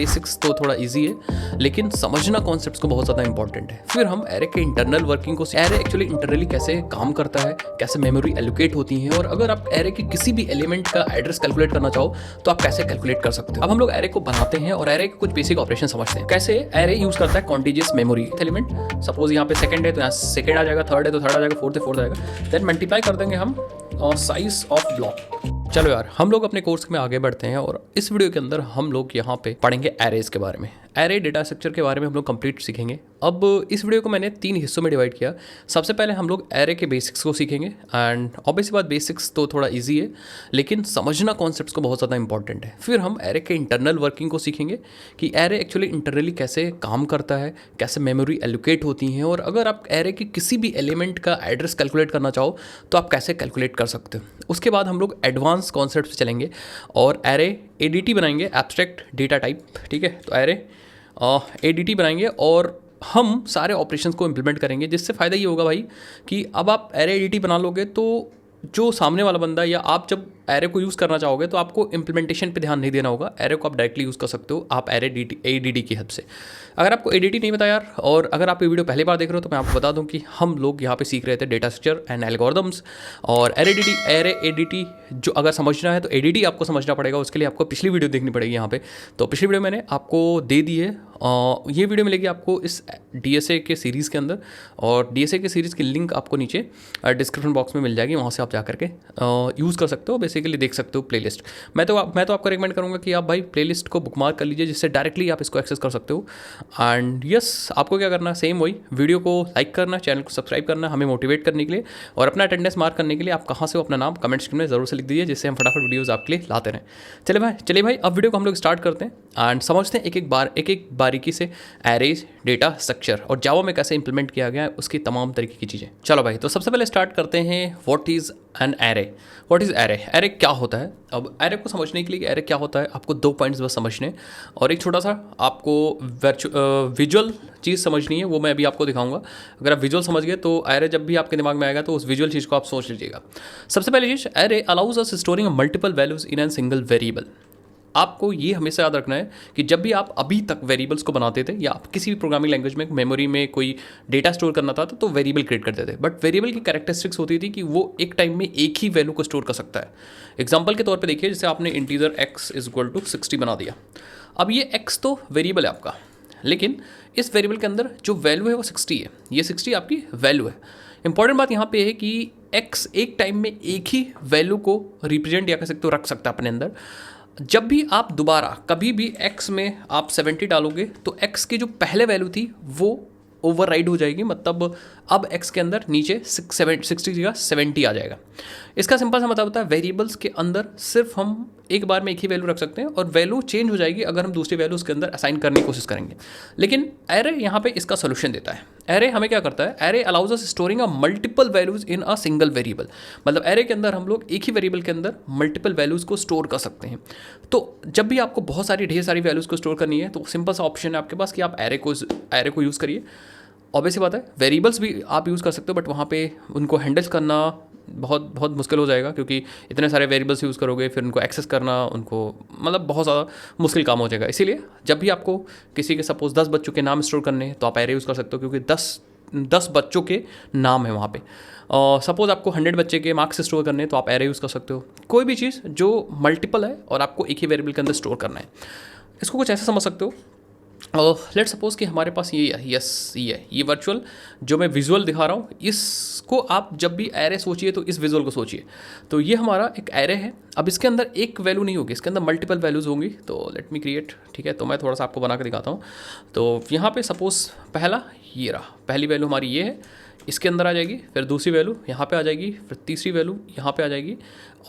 Basics तो थोड़ा easy है, लेकिन समझना कॉन्सेप्ट्स को बहुत ज़्यादा इंपॉर्टेंट है। फिर हम एरे के इंटरनल वर्किंग को, एरे एक्चुअली इंटरनली कैसे काम करता है, कैसे मेमोरी एलोकेट होती है, और अगर आप एरे के किसी भी एलिमेंट का एड्रेस कैलकुलेट करना चाहो तो आप कैसे कैलकुलेट कर सकते हो। अब हम लोग एरे को बनाते हैं और एरे के कुछ बेसिक ऑपरेशन समझते हैं। कैसे एरे यूज करता है कॉन्टिजियस मेमोरी एलिमेंट। सपोज यहाँ पे सेकंड है तो यहाँ सेकंड आ जाएगा, थर्ड है तो थर्ड आ जाएगा, फोर्थ है फोर्थ आ जाएगा, देन मल्टीप्लाई कर देंगे हम साइज ऑफ ब्लॉक। चलो यार, हम लोग अपने कोर्स में आगे बढ़ते हैं और इस वीडियो के अंदर हम लोग यहाँ पे पढ़ेंगे एरेज के बारे में। एरे डेटा स्ट्रक्चर के बारे में हम लोग कंप्लीट सीखेंगे। अब इस वीडियो को मैंने 3 हिस्सों में डिवाइड किया। सबसे पहले हम लोग एरे के बेसिक्स को सीखेंगे, एंड ऑब्वियसली बात बेसिक्स तो थोड़ा इजी है, लेकिन समझना कॉन्सेप्ट्स को बहुत ज़्यादा इंपॉर्टेंट है। फिर हम एरे के इंटरनल वर्किंग को सीखेंगे कि एरे एक्चुअली इंटरनली कैसे काम करता है, कैसे मेमोरी एलोकेट होती हैं, और अगर आप एरे के किसी भी एलिमेंट का एड्रेस कैलकुलेट करना चाहो तो आप कैसे कैलकुलेट कर सकते हो। उसके बाद हम लोग एडवांस कॉन्सेप्ट चलेंगे और एरे एडीटी बनाएंगे, एब्स्ट्रैक्ट डेटा टाइप, ठीक है। तो एरे एडीटी बनाएंगे और हम सारे ऑपरेशंस को इम्प्लीमेंट करेंगे, जिससे फ़ायदा ये होगा भाई कि अब आप एरे एडीटी बना लोगे तो जो सामने वाला बंदा या आप जब एरे को यूज़ करना चाहोगे तो आपको इम्प्लीमेंटेशन पे ध्यान नहीं देना होगा। एरे को आप डायरेक्टली यूज़ कर सकते हो आप एरे एडीटी की हेल्प से। अगर आपको एडीटी नहीं पता यार, और अगर आप ये वीडियो पहली बार देख रहे हो, तो मैं आपको बता दूं कि हम लोग यहाँ पे सीख रहे थे डेटा स्ट्रक्चर एंड एल्गोरिथम्स और एरे एडीटी। जो अगर समझना है तो एडीटी आपको समझना पड़ेगा, उसके लिए आपको पिछली वीडियो देखनी पड़ेगी यहाँ पे। तो पिछली वीडियो मैंने आपको दे दी है, ये वीडियो मिलेगी आपको इस डीएसए के सीरीज़ के अंदर, और डीएसए के सीरीज़ की लिंक आपको नीचे डिस्क्रिप्शन बॉक्स में मिल जाएगी, वहाँ से आप जा करके यूज़ कर सकते हो, बेसिकली देख सकते हो प्लेलिस्ट। मैं तो आपको रिकमेंड करूँगा कि आप भाई प्लेलिस्ट को बुकमार्क कर लीजिए, जिससे डायरेक्टली आप इसको एक्सेस कर सकते हो। एंड यस, आपको क्या करना है, सेम वही वीडियो को लाइक करना, चैनल को सब्सक्राइब करना, हमें मोटिवेट करने के लिए, और अपना अटेंडेंस मार्क करने के लिए आप कहाँ से हो अपना नाम कमेंट सेक्शन में जरूर से लिख दीजिए, जिससे हम फटाफट वीडियोज़ आपके लिए लाते रहें। चलिए भाई अब वीडियो को हम लोग स्टार्ट करते हैं एंड समझते हैं एक एक बारीकी से एरेज डेटा स्ट्रक्चर और जावा में कैसे इंप्लीमेंट किया गया है, उसकी तमाम तरीके की चीज़ें। चलो भाई, तो सबसे पहले स्टार्ट करते हैं what is an array. What is array, array क्या होता है। अब एरे को समझने के लिए एरे क्या होता है, आपको 2 पॉइंट्स बस समझने, और एक छोटा सा आपको विजुअल चीज़ समझनी है, वो मैं अभी आपको दिखाऊंगा। अगर आप विजुअल समझ गए तो एरे जब भी आपके दिमाग में आएगा तो उस विजुअल चीज़ को आप सोच लीजिएगा। सबसे पहली चीज़, array allows us storing multiple values in an single variable. आपको ये हमेशा याद रखना है कि जब भी आप अभी तक वेरिएबल्स को बनाते थे, या आप किसी भी प्रोग्रामिंग लैंग्वेज में मेमोरी में कोई डेटा स्टोर करना था तो वेरिएबल क्रिएट करते थे, बट वेरिएबल की कैरेक्टरिस्टिक्स होती थी कि वो एक टाइम में एक ही वैल्यू को स्टोर कर सकता है। एग्जाम्पल के तौर पे देखिए, जैसे आपने इंटीजर x = 60 बना दिया। अब ये x तो वेरिएबल है आपका, लेकिन इस वेरिएबल के अंदर जो वैल्यू है वो 60 है, ये 60 आपकी वैल्यू है। इंपॉर्टेंट बात यहाँ पे है कि x एक टाइम में एक ही वैल्यू को रिप्रेजेंट या कह सकते हो रख सकता है अपने अंदर। जब भी आप दोबारा कभी भी x में आप 70 डालोगे तो x की जो पहले वैल्यू थी वो ओवरराइड हो जाएगी, मतलब अब x के अंदर नीचे 60 जगह 70 आ जाएगा। इसका सिंपल सा मतलब होता है वेरिएबल्स के अंदर सिर्फ हम एक बार में एक ही वैल्यू रख सकते हैं, और वैल्यू चेंज हो जाएगी अगर हम दूसरी वैल्यू उसके अंदर असाइन करने की कोशिश करेंगे। लेकिन एरे यहाँ पे इसका सोल्यूशन देता है। एरे हमें क्या करता है, array allows us storing a multiple values in a single variable. मतलब एरे के अंदर हम लोग एक ही वेरिएबल के अंदर मल्टीपल वैल्यूज को स्टोर कर सकते हैं। तो जब भी आपको बहुत सारी ढेर सारी वैल्यूज को स्टोर करनी है तो सिंपल सा ऑप्शन है आपके पास कि आप एरे को यूज़ करिए। ऑब्वियसली बात है वेरिएबल्स भी आप यूज़ कर सकते हो, बट वहाँ पे उनको हैंडल करना बहुत मुश्किल हो जाएगा, क्योंकि इतने सारे वेरिएबल्स यूज़ करोगे, फिर उनको एक्सेस करना, उनको मतलब बहुत ज़्यादा मुश्किल काम हो जाएगा। इसीलिए जब भी आपको किसी के सपोज 10 बच्चों के नाम स्टोर करने हैं तो आप एरे यूज़ कर सकते हो, क्योंकि 10 बच्चों के नाम है वहाँ पे। सपोज आपको 100 बच्चे के मार्क्स स्टोर करने हैं तो आप एरे यूज़ कर सकते हो। कोई भी चीज़ जो मल्टीपल है और आपको एक ही वेरिएबल के अंदर स्टोर करना है, इसको कुछ ऐसे समझ सकते हो। लेट सपोज कि हमारे पास ये है, ये वर्चुअल जो मैं विजुअल दिखा रहा हूँ, इसको आप जब भी एरे सोचिए तो इस विजुअल को सोचिए। तो ये हमारा एक एरे है। अब इसके अंदर एक वैल्यू नहीं होगी, इसके अंदर मल्टीपल वैल्यूज़ होंगी। तो लेट मी क्रिएट, ठीक है। तो मैं थोड़ा सा आपको बना कर दिखाता हूँ। तो यहाँ पे सपोज पहला ये रहा, पहली वैल्यू हमारी ये है, इसके अंदर आ जाएगी, फिर दूसरी वैल्यू यहाँ पे आ जाएगी, फिर तीसरी वैल्यू यहाँ पे आ जाएगी,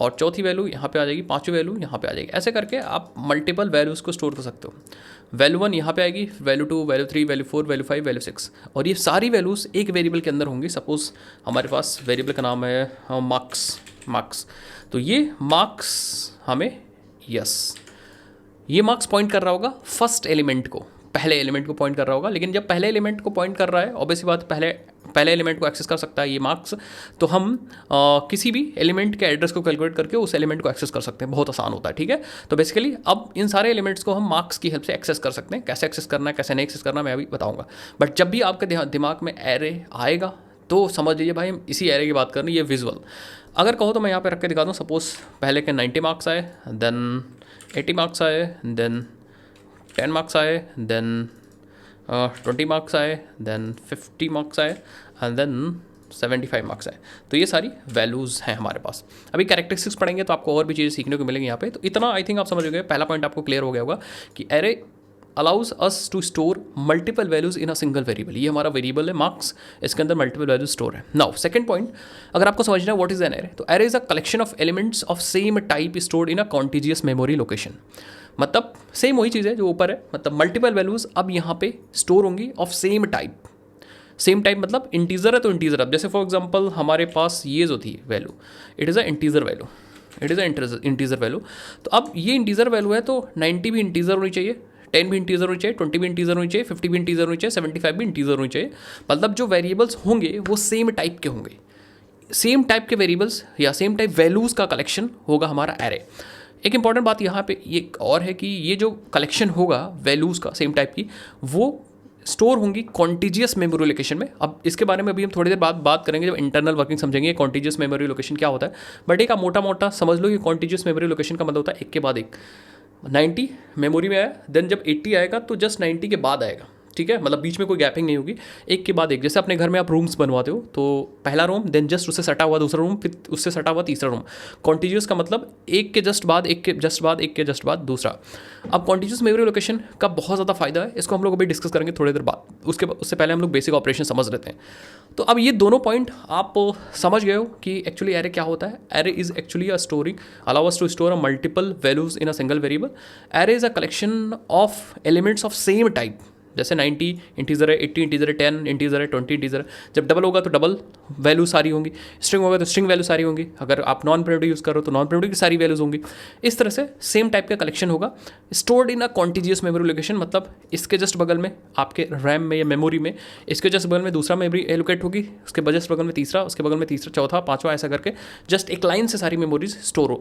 और चौथी वैल्यू यहाँ पे आ जाएगी, पांचवी वैल्यू यहाँ पे आ जाएगी। ऐसे करके आप मल्टीपल वैल्यूज़ को स्टोर कर सकते हो। वैल्यू 1 यहाँ पे आएगी, value 2, value 3, value 4, value 5, value 6, और ये सारी वैल्यूज़ एक वेरिएबल के अंदर होंगी। सपोज हमारे पास वेरिएबल का नाम है मार्क्स। तो ये मार्क्स हमें ये मार्क्स पॉइंट कर रहा होगा फर्स्ट एलिमेंट को, पहले एलिमेंट को पॉइंट कर रहा होगा। लेकिन जब पहले एलिमेंट को पॉइंट कर रहा है, ऑब्वियसली बात पहले एलिमेंट को एक्सेस कर सकता है ये मार्क्स, तो हम किसी भी एलिमेंट के एड्रेस को कैलकुलेट करके उस एलिमेंट को एक्सेस कर सकते हैं, बहुत आसान होता है, ठीक है। तो बेसिकली अब इन सारे एलिमेंट्स को हम मार्क्स की हेल्प से एक्सेस कर सकते हैं। कैसे एक्सेस करना है, कैसे नहीं एक्सेस करना, मैं अभी बताऊंगा। बट जब भी आपके दिमाग में एरे आएगा तो समझ लीजिए भाई हम इसी एरे की बात कर रहे हैं, ये विजुअल। अगर कहो तो मैं यहाँ पे रख के दिखा दूँ। सपोज पहले के 90 मार्क्स आए, देन 80 मार्क्स आए, देन 10 मार्क्स आए, देन 20 मार्क्स आए, देन 50 मार्क्स आए, एंड देन 75 मार्क्स आए। तो ये सारी वैल्यूज़ हैं हमारे पास। अभी कैरेक्टरिस्टिक्स पढ़ेंगे तो आपको और भी चीज़ें सीखने को मिलेंगी यहाँ पे। तो इतना आई थिंक आप समझ गए, पहला पॉइंट आपको क्लियर हो गया होगा कि array allows us to store multiple values in a single variable. ये हमारा वेरिएबल है मार्क्स, इसके अंदर मल्टीपल वैल्यूज स्टोर है। नाउ सेकंड पॉइंट, अगर आपको समझना है व्हाट इज एन एरे, तो array is a collection of elements of same type stored in a contiguous memory location. मतलब सेम वही चीज़ है जो ऊपर है, मतलब मल्टीपल वैल्यूज अब यहाँ पे स्टोर होंगी of same type. Same type मतलब इंटीजर है तो इंटीजर। अब जैसे फॉर एग्जांपल हमारे पास ये जो थी value, it is a integer value, it is a integer value. तो अब ये इंटीजर वैल्यू है तो 90 भी इंटीजर होनी चाहिए, 10 भी इंटीजर होनी चाहिए, 20 भी इंटीजर होनी चाहिए, 50 भी इंटीजर होनी चाहिए, 75 भी इंटीजर होनी चाहिए। मतलब जो वेरिएबल्स होंगे वो सेम टाइप के होंगे। सेम टाइप के वेरिएबल्स या सेम टाइप वैल्यूज़ का कलेक्शन होगा हमारा एरे। एक इंपॉर्टेंट बात यहाँ पे ये और है कि ये जो कलेक्शन होगा वैल्यूज़ का सेम टाइप की, वो स्टोर होंगी कॉन्टिजियस मेमोरी लोकेशन में। अब इसके बारे में अभी हम थोड़ी देर बाद बात करेंगे जब इंटरनल वर्किंग समझेंगे कॉन्टिजियस मेमोरी लोकेशन क्या होता है। बट एक आप मोटा मोटा समझ लो कि कॉन्टिजियस मेमोरी लोकेशन का मतलब होता है एक के बाद एक। 90 मेमोरी में आया, देन जब 80 आएगा तो जस्ट 90 के बाद आएगा, ठीक है। मतलब बीच में कोई गैपिंग नहीं होगी, एक के बाद एक। जैसे अपने घर में आप रूम्स बनवाते हो तो पहला रूम, देन जस्ट उससे सटा हुआ दूसरा रूम, फिर उससे सटा हुआ तीसरा रूम। कॉन्टिजियस का मतलब एक के जस्ट बाद एक के जस्ट बाद एक के जस्ट बाद दूसरा। अब कॉन्टिजियस मेमोरी लोकेशन का बहुत ज़्यादा फायदा है, इसको हम लोग अभी डिस्कस करेंगे थोड़ी देर बाद। उससे पहले हम लोग बेसिक ऑपरेशन समझ लेते हैं। तो अब ये दोनों पॉइंट आप समझ गए हो कि एक्चुअली एरे क्या होता है। Array is actually a storing allow us to store a multiple values in a single variable. Array is a collection of elements of same type. जैसे 90 इंटीजर है, 80 इंटीजर है, 10 इंटीजर है, 20 इंटीजर है। जब double होगा तो डबल वैल्यू सारी होंगी, स्ट्रिंग होगा तो स्ट्रिंग वैल्यू सारी होंगी। अगर आप नॉन प्रिमिटिव यूज़ करो तो नॉन प्रिमिटिव की सारी वैल्यूज होंगी। इस तरह से सेम टाइप का कलेक्शन होगा stored in a contiguous memory location. मतलब इसके जस्ट बगल में आपके रैम में या मेमोरी में, इसके जस्ट बगल में दूसरा मेमोरी एलोकेट होगी, उसके जस्ट बगल में तीसरा, उसके बगल में तीसरा, चौथा, पांचवा, ऐसा करके जस्ट एक लाइन से सारी मेमोरीज स्टोर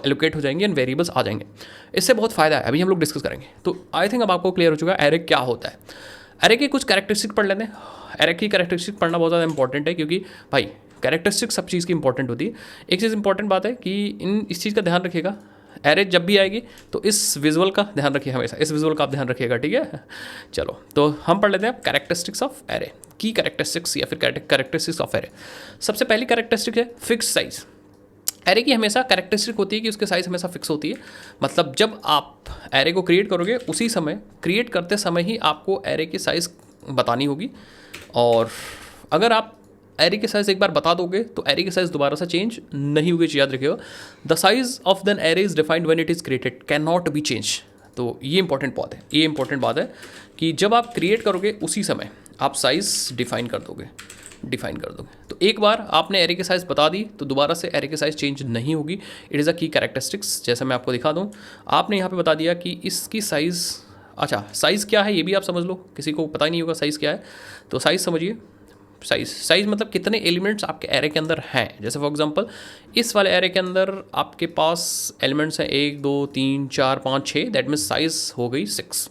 एलोकेट हो जाएंगी एंड वेरिएबल्स आ जाएंगे। इससे बहुत फायदा है, अभी हम लोग डिस्कस करेंगे। तो आई थिंक अब आपको क्लियर हो चुका है एरे क्या होता है। एरे की कुछ कैरेक्टरिस्टिक पढ़ लेते हैं। एरे की कैरेक्टरिस्टिक पढ़ना बहुत ज़्यादा इंपॉर्टेंट है क्योंकि भाई कैरेक्टरिस्टिक सब चीज़ की इंपॉर्टेंट होती है। एक चीज़ इंपॉर्टेंट बात है कि इस चीज़ का ध्यान रखिएगा, एरे जब भी आएगी तो इस विजुअल का ध्यान रखिए, हमेशा इस विजुअल का आप ध्यान रखिएगा, ठीक है। चलो तो हम पढ़ लेते हैं कैरेक्टरिस्टिक्स ऑफ एरे, की कैरेक्टरिस्टिक्स या फिर कैरेक्टरिस्टिक्स ऑफ एरे। सबसे पहली कैरेक्टरिस्टिक है फिक्स साइज। एरे की हमेशा कैरेक्टरिस्टिक होती है कि उसके साइज़ हमेशा फिक्स होती है। मतलब जब आप एरे को क्रिएट करोगे उसी समय, क्रिएट करते समय ही आपको एरे की साइज़ बतानी होगी। और अगर आप एरे की साइज़ एक बार बता दोगे तो एरे की साइज़ दोबारा से चेंज नहीं होगी, याद रखिएगा। The size of then array is defined when it is created, can not be change. तो ये इंपॉर्टेंट बात है, ये इंपॉर्टेंट बात है कि जब आप क्रिएट करोगे उसी समय आप साइज़ डिफाइन कर दोगे। तो एक बार आपने एरे की साइज़ बता दी तो दोबारा से एरे की साइज़ चेंज नहीं होगी। इट इज़ अ की कैरेक्टरिस्टिक्स। जैसे मैं आपको दिखा दूँ, आपने यहाँ पे बता दिया कि इसकी साइज़, अच्छा साइज़ क्या है ये भी आप समझ लो, किसी को पता ही नहीं होगा साइज़ क्या है। तो साइज़ समझिए, साइज़ मतलब कितने एलिमेंट्स आपके एरे के अंदर हैं। जैसे फॉर एग्जांपल इस वाले एरे के अंदर आपके पास एलिमेंट्स हैं 1 2 3 4 5 6, दैट मीन्स साइज़ हो गई 6,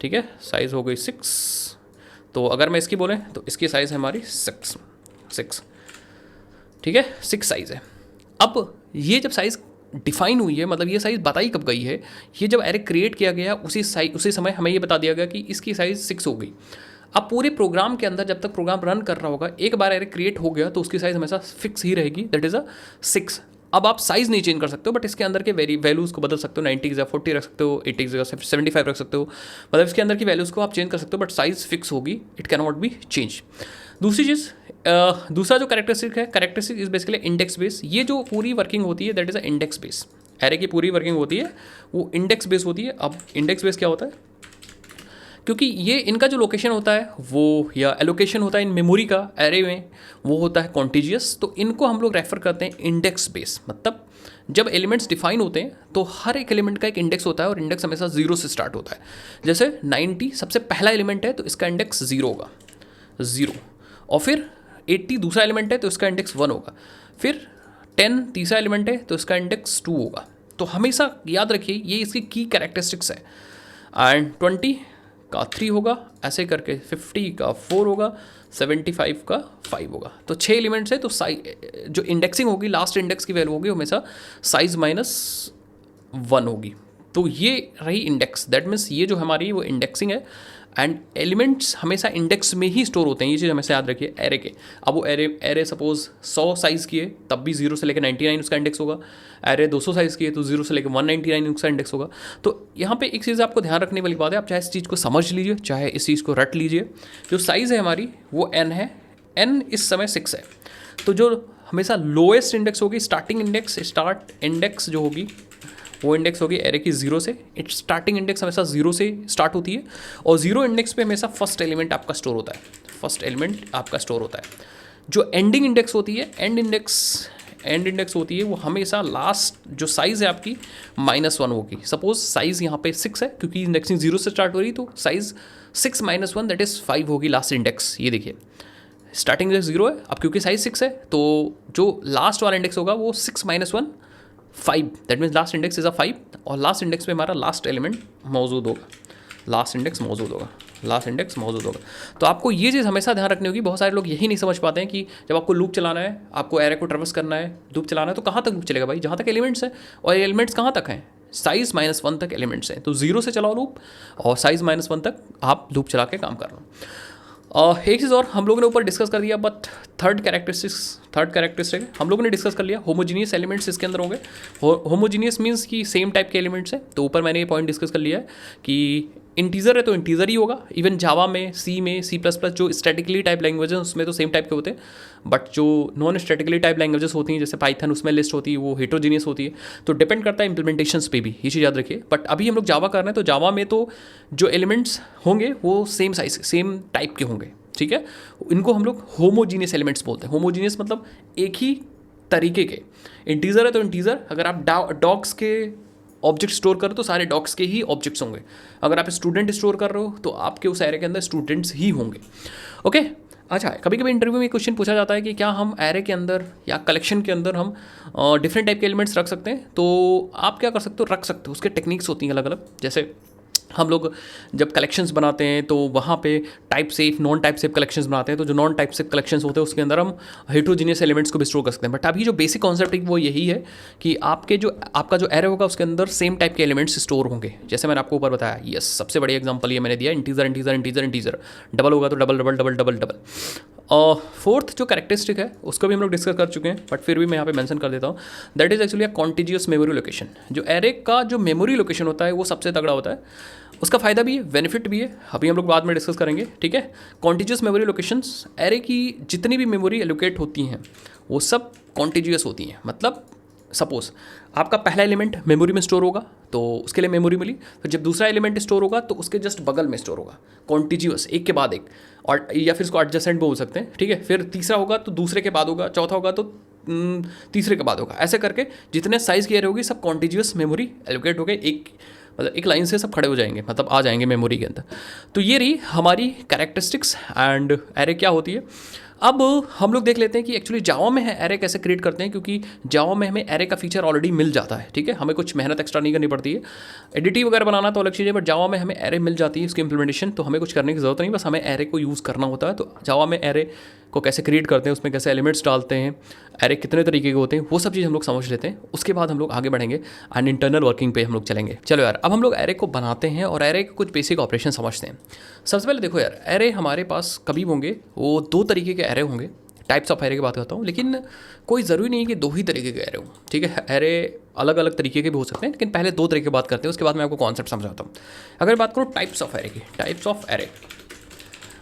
ठीक है, साइज़ हो गई 6। तो अगर मैं इसकी बोलें तो इसकी साइज़ है हमारी 6, ठीक है, 6 साइज़ है। अब ये जब साइज़ डिफाइन हुई है, मतलब ये साइज़ बताई कब गई है, ये जब एरे क्रिएट किया गया उसी समय हमें ये बता दिया गया कि इसकी साइज़ 6 हो गई। अब पूरे प्रोग्राम के अंदर जब तक प्रोग्राम रन कर रहा होगा, एक बार एरे क्रिएट हो गया तो उसकी साइज़ हमेशा फिक्स ही रहेगी, दैट इज़ अ 6। अब आप साइज़ नहीं चेंज कर सकते हो, बट इसके अंदर के वैल्यूज़ को बदल सकते हो। 90 की जगह 40 रख सकते हो, 80 की जगह 75 रख सकते हो। मतलब इसके अंदर की वैल्यूज़ को आप चेंज कर सकते हो, बट साइज़ फिक्स होगी, it can not be change. दूसरी चीज़, दूसरा जो कैरेक्टरिस्टिक है, characteristic is basically index base. ये जो पूरी वर्किंग होती है that is a index base. Array की पूरी वर्किंग होती है वो इंडेक्स बेस होती है। अब इंडेक्स बेस क्या होता है, क्योंकि ये इनका जो लोकेशन होता है वो, या एलोकेशन होता है इन मेमोरी का एरे में, वो होता है कॉन्टिजियस। तो इनको हम लोग रेफर करते हैं इंडेक्स बेस। मतलब जब एलिमेंट्स डिफाइन होते हैं तो हर एक एलिमेंट का एक इंडेक्स होता है और इंडेक्स हमेशा 0 से स्टार्ट होता है। जैसे 90 सबसे पहला एलिमेंट है तो इसका इंडेक्स 0 होगा, 0। और फिर 80 दूसरा एलिमेंट है तो इसका इंडेक्स 1 होगा, फिर 10 तीसरा एलिमेंट है तो इसका इंडेक्स 2 होगा। तो हमेशा याद रखिए ये इसकी की कैरेक्टरिस्टिक्स है। एंड 20 का 3 होगा, ऐसे करके 50 का 4 होगा, 75 का 5 होगा। तो 6 एलिमेंट्स है, तो जो इंडेक्सिंग होगी, लास्ट इंडेक्स की वैल्यू होगी हमेशा साइज -1 होगी। तो ये रही इंडेक्स, दैट मीन्स ये जो हमारी वो इंडेक्सिंग है। एंड एलिमेंट्स हमेशा इंडेक्स में ही स्टोर होते हैं, ये चीज़ हमेशा याद रखिए एरे के। अब वो एरे सपोज 100 साइज़ की है तब भी 0 से लेकर 99 उसका इंडेक्स होगा। एरे 200 साइज़ की है तो 0 से लेकर 199 उसका इंडेक्स होगा। तो यहाँ पे एक चीज़ आपको ध्यान रखने वाली बात है, आप चाहे इस चीज़ को समझ लीजिए चाहे इस चीज़ को रट लीजिए। जो साइज़ है हमारी वो n है, n इस समय 6 है। तो जो हमेशा लोएस्ट इंडेक्स होगी, स्टार्ट इंडेक्स जो होगी वो इंडेक्स होगी एरे की 0 से। स्टार्टिंग इंडेक्स हमेशा 0 से स्टार्ट होती है और 0 इंडेक्स पे हमेशा फर्स्ट एलिमेंट आपका स्टोर होता है, जो एंडिंग इंडेक्स होती है, एंड इंडेक्स होती है वो हमेशा लास्ट जो साइज़ है आपकी -1 होगी। सपोज साइज़ यहाँ पे 6 है, क्योंकि इंडेक्सिंग 0 से स्टार्ट हो रही, तो साइज़ 6 - 1 दैट इज़ 5 होगी लास्ट इंडेक्स। ये देखिए स्टार्टिंग इंडेक्स 0 है, अब क्योंकि साइज़ 6 है तो जो लास्ट वाला इंडेक्स होगा वो 6 - 1 5, that means last index is a 5 और लास्ट इंडेक्स पे हमारा लास्ट एलिमेंट मौजूद होगा, लास्ट इंडेक्स मौजूद होगा। तो आपको ये चीज़ हमेशा ध्यान रखनी होगी। बहुत सारे लोग यही नहीं समझ पाते हैं कि जब आपको लूप चलाना है, आपको एरे को ट्रैवर्स करना है, लूप चलाना है, तो कहाँ तक लूप चलेगा भाई? जहाँ तक एलिमेंट्स है, और एलिमेंट्स कहाँ तक हैं? साइज़ -1 तक एलिमेंट्स हैं, तो 0 से चलाओ लूप और साइज़ -1 तक आप लूप चला के काम कर लो। एक चीज़ और हम लोगों ने ऊपर डिस्कस कर दिया, बट थर्ड कैरेक्टरिस्टिक हम लोगों ने डिस्कस कर लिया। होमोजीनियस एलिमेंट्स इसके अंदर होंगे। होमोजीनियस मीन्स कि सेम टाइप के एलिमेंट्स हैं। तो ऊपर मैंने ये पॉइंट डिस्कस कर लिया है कि इंटीजर है तो इंटीजर ही होगा। इवन जावा में, C++, जो स्टैटिकली टाइप लैंग्वेज है उसमें तो सेम टाइप के होते हैं, बट जो नॉन स्टैटिकली टाइप लैंग्वेजेस होती हैं जैसे पाइथन, उसमें लिस्ट होती है वो हेट्रोजीनियस होती है। तो डिपेंड करता है इंप्लीमेंटेशंस पे भी, ये चीज़ याद रखिए। बट अभी हम लोग जावा कर रहे हैं तो जावा में तो जो एलिमेंट्स होंगे वो सेम साइज सेम टाइप के होंगे, ठीक है। इनको हम लोग होमोजीनियस एलिमेंट्स बोलते हैं। होमोजीनियस मतलब एक ही तरीके के। इंटीजर है तो इंटीजर, अगर आप डॉग्स के ऑब्जेक्ट स्टोर करो तो सारे डॉग्स के ही ऑब्जेक्ट्स होंगे। अगर आप स्टूडेंट स्टोर कर रहे हो तो आपके उस एरे के अंदर स्टूडेंट्स ही होंगे। ओके, अच्छा, कभी कभी इंटरव्यू में क्वेश्चन पूछा जाता है कि क्या हम एरे के अंदर या कलेक्शन के अंदर हम डिफरेंट टाइप के एलिमेंट्स रख सकते हैं। तो आप क्या कर सकते हो, रख सकते हो। उसके टेक्निक्स होती हैं अलग अलग। जैसे हम लोग जब कलेक्शंस बनाते हैं तो वहाँ पे type safe, non type safe collections बनाते हैं। तो जो नॉन टाइप सेफ कलेक्शंस होते हैं उसके अंदर हम हेट्रोजीनियस एलिमेंट्स को भी स्टोर कर सकते हैं। बट अभी जो बेसिक कॉन्सेप्ट है वो यही है कि आपका जो एरे होगा उसके अंदर सेम टाइप के एलिमेंट्स स्टोर होंगे। जैसे मैंने आपको ऊपर बताया, यस, सबसे बड़ी एग्जाम्पल ये मैंने दिया, इंटीजर, डबल होगा तो डबल। और फोर्थ जो कैरेक्टरिस्टिक है उसको भी हम लोग डिस्कस कर चुके हैं, बट फिर भी मैं यहाँ पे मेंशन कर देता हूँ। That is actually a contiguous memory location. जो एरे का जो मेमोरी लोकेशन होता है वो सबसे तगड़ा होता है। उसका फ़ायदा भी है, बेनिफिट भी है, अभी हम लोग बाद में डिस्कस करेंगे, ठीक है। कॉन्टिजियस मेमोरी लोकेशंस, एरे की जितनी भी मेमोरी एलोकेट होती हैं वो सब कॉन्टिजियस होती हैं। मतलब सपोज आपका पहला एलिमेंट मेमोरी में स्टोर होगा तो उसके लिए मेमोरी मिली, फिर जब दूसरा एलिमेंट स्टोर होगा तो उसके जस्ट बगल में स्टोर होगा, कॉन्टिजियस, एक के बाद एक, और या फिर इसको एडजेसेंट बोल सकते हैं, ठीक है। फिर तीसरा होगा तो दूसरे के बाद होगा, चौथा होगा तो तीसरे के बाद होगा। ऐसे करके जितने साइज़ की एरे होगी सब कॉन्टिजियस मेमोरी एलोकेट हो गए, एक लाइन से सब खड़े हो जाएंगे, मतलब आ जाएंगे मेमोरी के अंदर। तो ये रही हमारी कैरेक्टरिस्टिक्स एंड एरे क्या होती है। अब हम लोग देख लेते हैं कि एक्चुअली जावा में है एरे कैसे क्रिएट करते हैं, क्योंकि जावा में हमें एरे का फीचर ऑलरेडी मिल जाता है, ठीक है। हमें कुछ मेहनत एक्स्ट्रा नहीं करनी पड़ती है। एडिटिव वगैरह बनाना तो अलग चीज़ है, बट जावा में हमें एरे मिल जाती है, उसकी इंप्लीमेंटेशन तो हमें कुछ करने की जरूरत नहीं, बस हमें एरे को यूज़ करना होता है। तो जावा में एरे को कैसे क्रिएट करते हैं, उसमें कैसे एलिमेंट्स डालते हैं, एरे कितने तरीके के होते हैं, वो सब चीज़ हम लोग समझ लेते हैं। उसके बाद हम लोग आगे बढ़ेंगे एंड इंटरनल वर्किंग पे हम लोग चलेंगे। चलो यार, अब हम लोग एरे को बनाते हैं और एरे के कुछ बेसिक ऑपरेशन समझते हैं। सबसे पहले देखो यार, एरे हमारे पास कभी होंगे, वो 2 तरीके के एरे होंगे। टाइप्स ऑफ एरे की बात करता हूँ, लेकिन कोई ज़रूरी नहीं कि 2 ही तरीके के एरे हों, ठीक है। एरे अलग अलग तरीके के भी हो सकते हैं, लेकिन पहले 2 तरीके की बात करते हैं, उसके बाद मैं आपको कॉन्सेप्ट समझाता हूँ। अगर बात करूँ टाइप्स ऑफ एरे की, टाइप्स ऑफ एरे,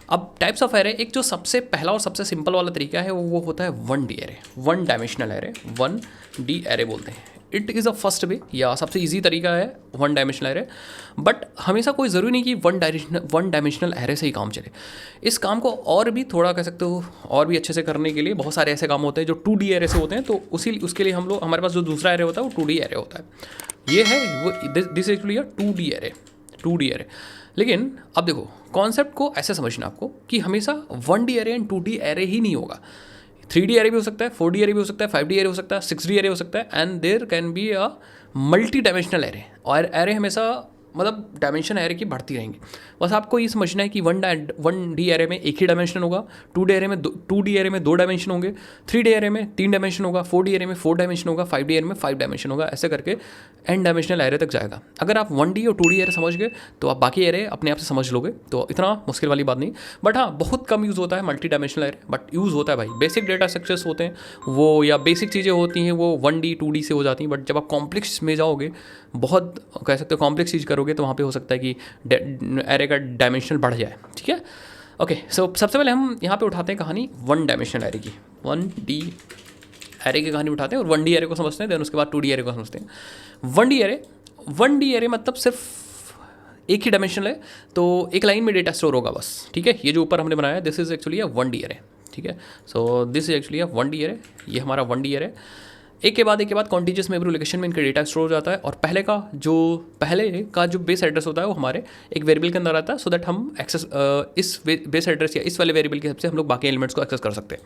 अब टाइप्स ऑफ एरे, एक जो सबसे पहला और सबसे सिंपल वाला तरीका है वो होता है 1D array, 1 dimensional array, 1D array बोलते हैं। It is a first way या सबसे इजी तरीका है 1 डायमेंशनल एरे। बट हमेशा कोई ज़रूरी नहीं कि 1 डायमेंशनल एरे से ही काम चले। इस काम को और भी थोड़ा कह सकते हो, और भी अच्छे से करने के लिए बहुत सारे ऐसे काम होते हैं जो 2D एरे से होते हैं। तो उसके लिए हमारे पास जो दूसरा एरे होता है वो 2D एरे होता है। ये है वो, दिस एक्चुअली 2D एरे। लेकिन अब देखो कॉन्सेप्ट को ऐसे समझना आपको कि हमेशा 1D array and 2D array ही नहीं होगा, 3D एरे भी हो सकता है, 4D एरे भी हो सकता है, 5D एरे हो सकता है, 6D एरे हो सकता है, and there can be a multi dimensional array. और एरे हमेशा मतलब डायमेंशन एरे की बढ़ती रहेंगी। बस आपको ये समझना है कि 1D एरे में एक ही डायमेंशन होगा, 2D एरे में 2D एरे में 2 डायमेंशन होंगे, 3D एरे में 3 डायमेंशन होगा, 4D एरे में 4 डायमेंशन होगा, 5D एरे में 5 डायमेंशन होगा, ऐसे करके एन डायमेंशनल एरे तक जाएगा। अगर आप 1D और 2D एरे समझ गए तो आप बाकी एरे अपने आप से समझ लोगे, तो इतना मुश्किल वाली बात नहीं। बट हाँ, बहुत कम यूज़ होता है multi dimensional array, but use होता है भाई। बेसिक डेटा स्ट्रक्चर्स होते हैं वो, या बेसिक चीज़ें होती हैं वो 1D 2D से हो जाती हैं, बट जब आप कॉम्प्लेक्स में जाओगे, बहुत कह सकते हो कॉम्प्लेक्स चीज़ करोगे, तो वहाँ पे हो सकता है कि एरे का डायमेंशनल बढ़ जाए। ठीक है, ओके। सो सबसे पहले हम यहाँ पे उठाते हैं कहानी 1 डायमेंशनल एरे की, 1D एरे की कहानी उठाते हैं और 1D एरे को समझते हैं, देन उसके बाद 2D एरे को समझते हैं। 1D एरे मतलब सिर्फ एक ही डायमेंशनल है, तो एक लाइन में डेटा स्टोर होगा बस। ठीक है, ये जो ऊपर हमने बनाया this is actually a 1D array. ठीक है, so this is actually a 1D array, ये हमारा 1D एरे। एक के बाद कॉन्टीजियस मेमोरी लोकेशन में इनका डेटा स्टोर हो जाता है, और पहले का जो बेस एड्रेस होता है वो हमारे एक वेरिएबल के अंदर आता है, सो दैट हम एक्सेस इस बेस एड्रेस या इस वाले वेरिएबल के हिसाब से हम लोग बाकी एलिमेंट्स को एक्सेस कर सकते हैं।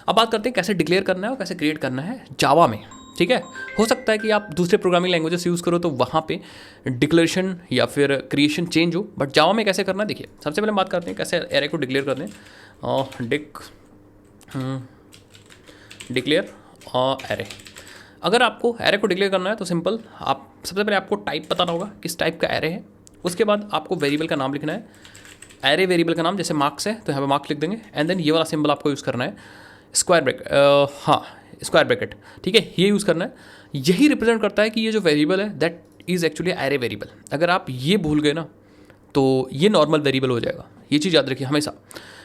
अब बात करते हैं कैसे डिक्लेयर करना है और कैसे क्रिएट करना है जावा में। ठीक है, हो सकता है कि आप दूसरे प्रोग्रामिंग लैंग्वेजेस यूज़ करो तो वहाँ पे डिक्लेरेशन या फिर क्रिएशन चेंज हो, बट जावा में कैसे करना है देखिए। सबसे पहले बात करते हैं कैसे एरे को डिक्लेयर करते हैं। Declare array. अगर आपको एरे को डिक्लेयर करना है तो सिंपल, आप सबसे पहले आपको टाइप बताना होगा किस टाइप का एरे है। उसके बाद आपको वेरिएबल का नाम लिखना है, एरे वेरिएबल का नाम, जैसे मार्क्स है तो यहाँ पे मार्क्स लिख देंगे, एंड देन ये वाला सिंबल आपको यूज़ करना है, स्क्वायर ब्रैकेट। ठीक है, ये यूज़ करना है। यही रिप्रेजेंट करता है कि ये जो वेरिएबल है that is actually array variable. अगर आप ये भूल गए ना तो ये नॉर्मल वेरिएबल हो जाएगा, ये चीज़ याद रखिए हमेशा।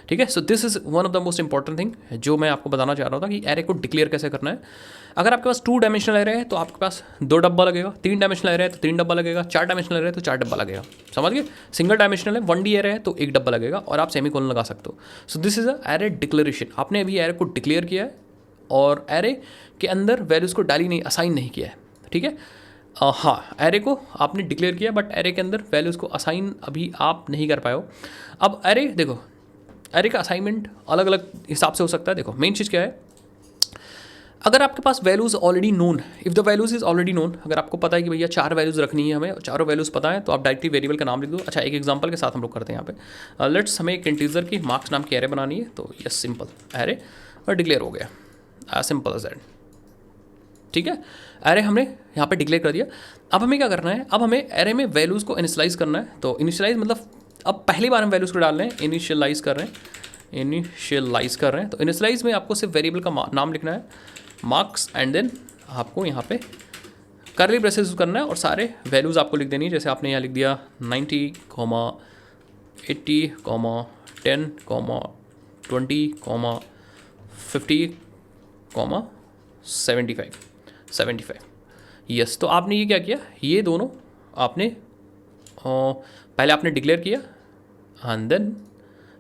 ठीक है, so this is one of the most important thing जो मैं आपको बताना चाह रहा था कि एरे को डिक्लेयर कैसे करना है। अगर आपके पास 2 डायमेंशनल एरे है तो आपके पास 2 डब्बा लगेगा, 3 डायमेंशनल एरे है तो 3 डब्बा लगेगा, 4 डायमेंशनल एरे है तो 4 डब्बा लगेगा। समझ गए? सिंगल डायमेंशनल है 1D एरे है तो 1 डब्बा लगेगा, और आप सेमीकोलन लगा सकते हो। So this is a array declaration. आपने अभी एरे को डिक्लेयर किया है और एरे के अंदर वैल्यूज़ को डाली नहीं, असाइन नहीं किया है। ठीक है, हाँ, एरे को आपने डिक्लेयर किया बट एरे के अंदर वैल्यूज़ को असाइन अभी आप नहीं कर पाए हो। अब एरे देखो, एरे का असाइनमेंट अलग अलग हिसाब से हो सकता है। देखो मेन चीज़ क्या है, अगर आपके पास values already known, if the values is already known, अगर आपको पता है कि भैया 4 वैल्यूज़ रखनी है हमें, चारों वैल्यूज़ पता है, तो आप डायरेक्टली वेरिएबल का नाम लिख दो। अच्छा, एक एग्जांपल के साथ हम लोग करते हैं यहाँ पे। लेट्स हमें एक इंटीजर की मार्क्स नाम की एरे बनानी है, तो यस सिंपल एरे और डिक्लेयर हो गया, सिंपल एज दैट। ठीक है, एरे हमने यहाँ पे डिक्लेयर कर दिया। अब हमें क्या करना है, अब हमें एरे में वैल्यूज़ को इनिशियलाइज़ करना है। तो इनिशियलाइज़ मतलब अब पहली बार हम वैल्यूज़ को डाल रहे हैं, इनिशियलाइज़ कर रहे हैं। तो इनिशियलाइज़ में आपको सिर्फ वेरिएबल का नाम लिखना है, मार्क्स, एंड देन आपको यहाँ पे करली ब्रेसेस यूज़ करना है और सारे वैल्यूज़ आपको लिख देनी है। जैसे आपने यहाँ लिख दिया 90, 80, 10, 20, 50, 75। यस, तो आपने ये क्या किया, ये दोनों आपने पहले आपने डिक्लेयर किया, एंड देन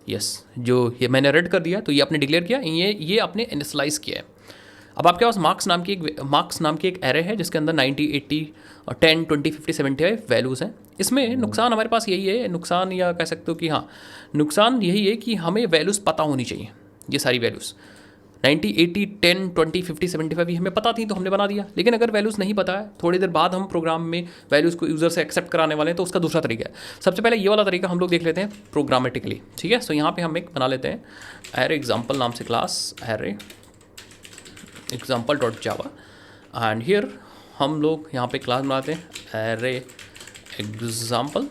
यस, जो ये मैंने रेड कर दिया तो ये आपने डिक्लेयर किया, ये आपने इनिशियलाइज़ किया है। अब आपके पास मार्क्स नाम की एक एरे है जिसके अंदर 90, 80, 10, 20, 50, 75 वैल्यूज़ हैं। इसमें नुकसान हमारे पास यही है, नुकसान या कह सकते हो कि हाँ, नुकसान यही है कि हमें वैल्यूज़ पता होनी चाहिए। ये सारी वैल्यूज़ 90, 80, 10, 20, 50, 75 ये हमें पता थी तो हमने बना दिया। लेकिन अगर वैल्यूज़ नहीं पता है, थोड़ी देर बाद हम प्रोग्राम में वैल्यूज़ को यूज़र से एक्सेप्ट कराने वाले हैं, तो उसका दूसरा तरीका है। सबसे पहले ये वाला तरीका हम लोग देख लेते हैं प्रोग्रामेटिकली। ठीक है, सो यहाँ पे हम एक बना लेते हैं एरे एग्जाम्पल नाम से class, array example.java, and here हम लोग यहाँ पे क्लास बनाते हैं एरे एग्जाम्पल,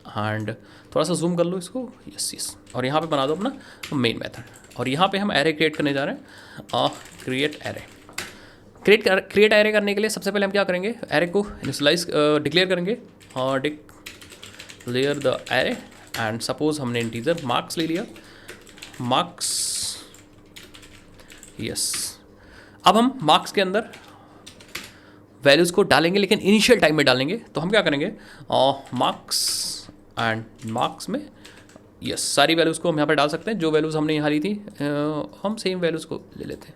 एंड थोड़ा सा जूम कर लो इसको, यस, और यहाँ पे बना दो अपना मेन मेथड, और यहाँ पे हम एरे क्रिएट करने जा रहे हैं, क्रिएट एरे करने के लिए सबसे पहले हम क्या करेंगे, एरे को इनिशियलाइज डिक्लेयर करेंगे, declare the array, and suppose हमने इंटीजर मार्क्स ले लिया, मार्क्स, यस। अब हम मार्क्स के अंदर वैल्यूज़ को डालेंगे, लेकिन इनिशियल टाइम में डालेंगे। तो हम क्या करेंगे, मार्क्स, एंड मार्क्स में यस सारी वैल्यूज़ को हम यहाँ पे डाल सकते हैं। जो वैल्यूज़ हमने यहाँ ली थी हम सेम वैल्यूज़ को ले लेते हैं।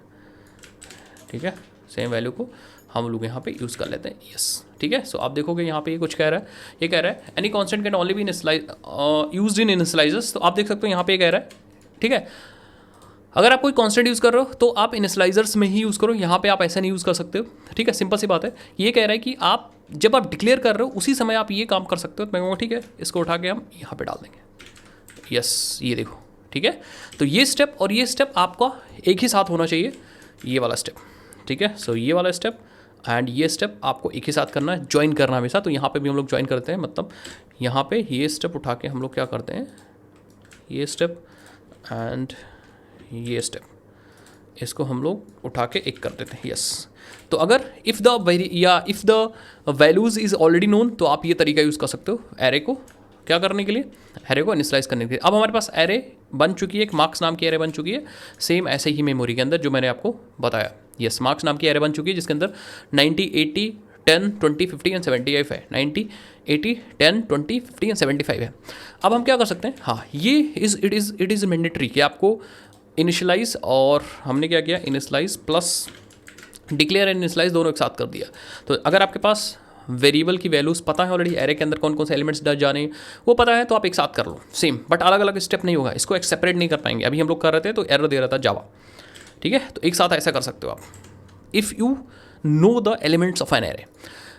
ठीक है, सेम वैल्यू को हम लोग यहाँ पे यूज़ कर लेते हैं यस। ठीक है, सो आप देखोगे यहाँ पे ये कुछ कह रहा है, ये कह रहा है any constant can only be used in initialisers. तो आप देख सकते हो यहाँ पे ये कह रहा है, ठीक है, अगर आप कोई कांस्टेंट यूज़ कर रहे हो तो आप इनिशियलाइजर्स में ही यूज़ करो, यहाँ पे आप ऐसा नहीं यूज़ कर सकते हो। ठीक है, सिंपल सी बात है। ये कह रहा है कि आप जब आप डिक्लेयर कर रहे हो उसी समय आप ये काम कर सकते हो। तो मैं कहूँगा ठीक है, इसको उठा के हम यहाँ पे डाल देंगे यस, ये देखो। ठीक है, तो ये स्टेप और ये स्टेप आपका एक ही साथ होना चाहिए, ये वाला स्टेप। ठीक है, सो ये वाला स्टेप एंड ये स्टेप आपको एक ही साथ करना है, ज्वाइन करना हमेशा। तो यहाँ पे भी हम लोग ज्वाइन करते हैं, मतलब यहाँ पे ये स्टेप उठा के हम लोग क्या करते हैं, ये स्टेप एंड ये स्टेप, इसको हम लोग उठा के एक कर देते हैं यस। तो अगर if the values is already known, तो आप ये तरीका यूज़ कर सकते हो एरे को क्या करने के लिए, एरे को इनिशियलाइज करने के लिए। अब हमारे पास एरे बन चुकी है, एक मार्क्स नाम की एरे बन चुकी है, सेम ऐसे ही मेमोरी के अंदर जो मैंने आपको बताया। यस, मार्क्स नाम की एरे बन चुकी है जिसके अंदर 90, 80, 10, 20, 50 एंड 75 है। 90, 80, 10, 20, 50 एंड 75 है। अब हम क्या कर सकते हैं, हाँ, ये इट इज़ मैंडेटरी कि आपको इनिशियलाइज, और हमने क्या किया, initialize plus declare and initialize दोनों एक साथ कर दिया। तो अगर आपके पास वेरिएबल की वैल्यूज़ पता है ऑलरेडी, एरे के अंदर कौन कौन से एलिमेंट्स जाने वो पता है, तो आप एक साथ कर लो सेम, बट अलग अलग स्टेप नहीं होगा, इसको एक सेपरेट नहीं कर पाएंगे। अभी हम लोग कर रहे थे तो एरर दे रहा था जावा। ठीक है, तो एक साथ ऐसा कर सकते हो आप, if you know the elements of an array.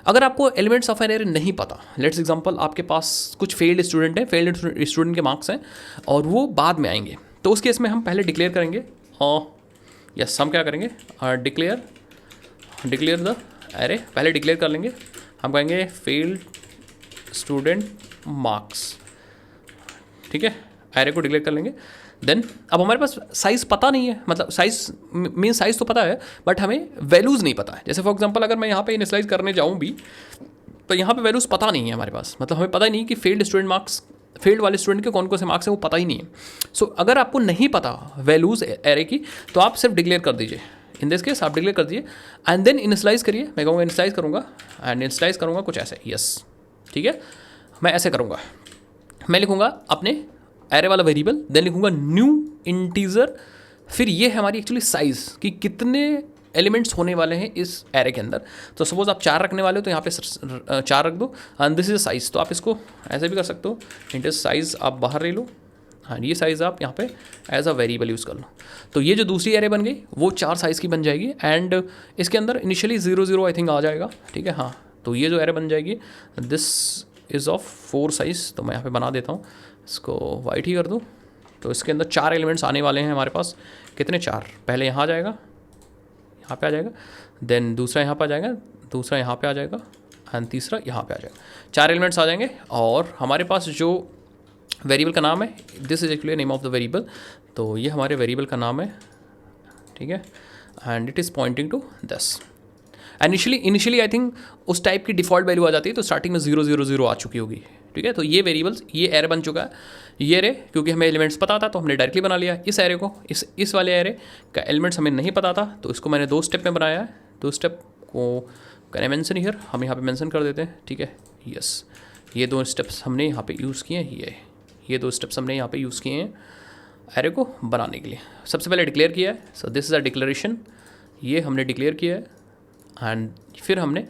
अगर आपको एलिमेंट्स ऑफ एन एरे नहीं पता, लेट्स एग्जांपल आपके पास कुछ फेल्ड स्टूडेंट हैं, फेल्ड स्टूडेंट के मार्क्स हैं और वो बाद में आएंगे, तो उस केस में हम पहले डिक्लेयर करेंगे, यस हम क्या करेंगे, डिक्लेयर द एरे, पहले डिक्लेयर कर लेंगे। हम कहेंगे फेल्ड स्टूडेंट मार्क्स, ठीक है, एरे को डिक्लेयर कर लेंगे। देन अब हमारे पास साइज़ पता नहीं है, मतलब साइज़ मीन साइज़ तो पता है बट हमें वैल्यूज़ नहीं पता है। जैसे फॉर एग्जांपल अगर मैं यहाँ पे इनिशियलाइज करने जाऊँ भी, तो यहाँ पे वैल्यूज़ पता नहीं है हमारे पास, मतलब हमें पता ही नहीं कि फेल्ड स्टूडेंट मार्क्स, फेल्ड वाले स्टूडेंट के कौन कौन से मार्क्स हैं वो पता ही नहीं है। सो अगर आपको नहीं पता वैल्यूज़ एरे की, तो आप सिर्फ डिक्लेयर कर दीजिए। इन दिस केस आप डिक्लेयर कर दीजिए एंड देन इनिशियलाइज करिए। मैं कहूँगा इनिशियलाइज करूँगा एंड इनिशियलाइज करूँगा कुछ ऐसे, यस ठीक है, मैं ऐसे करूँगा, मैं लिखूँगा अपने एरे वाला वेरिएबल, देन लिखूँगा न्यू इंटीजर, फिर ये है हमारी एक्चुअली साइज़ कि कितने एलिमेंट्स होने वाले हैं इस एरे के अंदर। तो सपोज आप 4 रखने वाले हो तो यहाँ पे 4 रख दो एंड दिस इज साइज़। तो आप इसको ऐसे भी कर सकते हो, इंट साइज़ आप बाहर ले लो, हाँ ये साइज़ आप यहाँ पे एज अ वेरिएबल यूज़ कर लो। तो ये जो दूसरी एरे बन गई वो 4 साइज़ की बन जाएगी एंड इसके अंदर इनिशियली 0 0 आई थिंक आ जाएगा, ठीक है। हाँ, तो ये जो एरे बन जाएगी दिस इज़ ऑफ 4 साइज़। तो मैं यहाँ पे बना देता हूँ, इसको वाइट ही कर दूँ। तो इसके अंदर 4 एलिमेंट्स आने वाले हैं हमारे पास, कितने 4, पहले यहाँ आ जाएगा, यहाँ पे आ जाएगा, देन दूसरा यहाँ पे आ जाएगा, दूसरा यहाँ पे आ जाएगा एंड तीसरा यहाँ पे आ जाएगा। 4 एलिमेंट्स आ जाएंगे और हमारे पास जो वेरिएबल का नाम है, this is actually name of the variable. तो ये हमारे वेरिएबल का नाम है, ठीक है, and it is pointing to this. Initially I think उस टाइप की डिफ़ॉल्ट वैल्यू आ जाती है, तो स्टार्टिंग में 0 0 0 आ चुकी होगी, ठीक है। तो ये वेरिएबल्स, ये एरे बन चुका है, ये एरे क्योंकि हमें एलिमेंट्स पता था तो हमने डायरेक्टली बना लिया। इस एरे को, इस वाले एरे का एलिमेंट्स हमें नहीं पता था, तो इसको मैंने 2 स्टेप में बनाया है। 2 स्टेप को कैन आई मेंशन हियर, हम यहाँ पे मेंशन कर देते हैं, ठीक है, यस। ये 2 स्टेप्स हमने यहाँ पे यूज़ किए हैं, ये 2 स्टेप्स हमने यहाँ पे यूज़ किए हैं एरे को बनाने के लिए। सबसे पहले डिक्लेयर किया है, so this is a declaration, ये हमने डिक्लेयर किया है एंड फिर हमने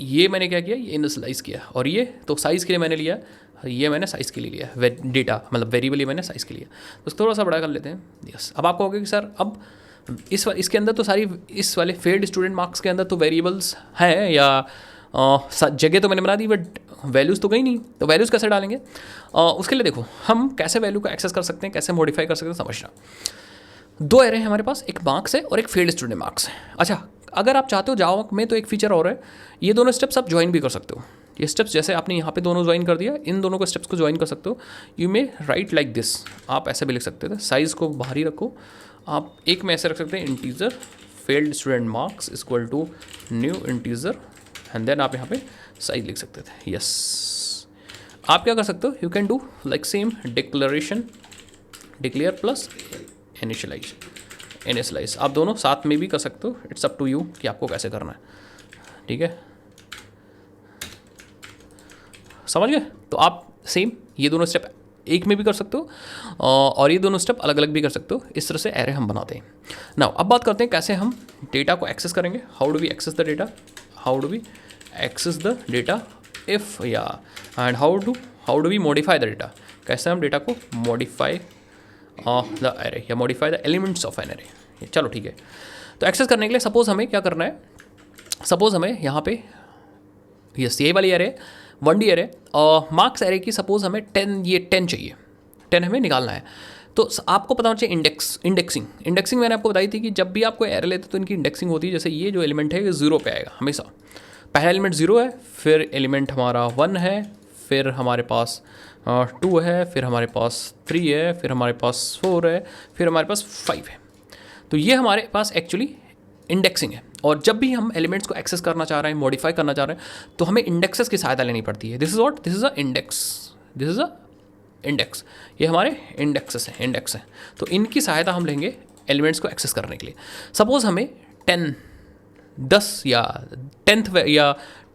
ये मैंने क्या किया, ये इनिशियलाइज़ किया, और ये तो साइज़ के लिए मैंने लिया, ये मैंने साइज़ के लिए लिया, डेटा मतलब वेरिएबल ये मैंने साइज़ के लिए। तो थोड़ा सा बड़ा कर लेते हैं, यस। अब आपको होगा कि सर अब इसके अंदर तो सारी, इस वाले फेल्ड स्टूडेंट मार्क्स के अंदर तो वेरिएबल्स हैं या जगह तो मैंने बना दी बट वैल्यूज़ तो गई नहीं, तो वैल्यूज़ कैसे डालेंगे? उसके लिए देखो हम कैसे वैल्यू को एक्सेस कर सकते हैं, कैसे मॉडिफाई कर सकते हैं, समझना। 2 एरे हैं हमारे पास, एक मार्क्स है और एक फेल्ड स्टूडेंट मार्क्स है। अच्छा, अगर आप चाहते हो जावा में तो एक फीचर और है, ये दोनों स्टेप्स आप ज्वाइन भी कर सकते हो। ये स्टेप्स जैसे आपने यहाँ पे दोनों ज्वाइन कर दिया, इन दोनों को स्टेप्स को ज्वाइन कर सकते हो। You may right like this, आप ऐसे भी लिख सकते थे, साइज़ को बाहर ही रखो, आप एक में ऐसे रख सकते हैं, integer failed student marks equal to new integer and then आप यहाँ पे साइज लिख सकते थे, यस। आप क्या कर सकते हो, you can do like same declaration, declare plus initialize, आप दोनों साथ में भी कर सकते हो, इट्स अप टू यू कि आपको कैसे करना है, ठीक है, समझ गए। तो आप सेम ये दोनों स्टेप एक में भी कर सकते हो और ये दोनों स्टेप अलग अलग भी कर सकते हो। इस तरह से एरे हम बनाते हैं। नाउ अब बात करते हैं कैसे हम डेटा को एक्सेस करेंगे। How do we access the data, how do we access the data if या and how do we modify the data, कैसे हम डेटा को मॉडिफाई द एरे या modify the elements of an array. चलो ठीक है, तो एक्सेस करने के लिए सपोज हमें क्या करना है, सपोज हमें यहाँ पे यस ये वाली array 1D array marks array की सपोज हमें 10 चाहिए, 10 हमें निकालना है। तो आपको पता होना चाहिए इंडेक्सिंग मैंने आपको बताई थी कि जब भी आपको एरे लेते तो इनकी इंडेक्सिंग होती है। जैसे ये जो एलिमेंट है ये 0 पे आएगा हमेशा, पहला एलिमेंट 0 है, फिर एलिमेंट हमारा 1 है, फिर हमारे पास 2 है, फिर हमारे पास 3 है, फिर हमारे पास 4 है, फिर हमारे पास 5 है। तो ये हमारे पास एक्चुअली इंडेक्सिंग है। और जब भी हम एलिमेंट्स को एक्सेस करना चाह रहे हैं, मॉडिफाई करना चाह रहे हैं, तो हमें इंडेक्सेस की सहायता लेनी पड़ती है। दिस इज़ अ इंडेक्स, ये हमारे इंडेक्स हैं। तो इनकी सहायता हम लेंगे एलिमेंट्स को एक्सेस करने के लिए। सपोज हमें 10 या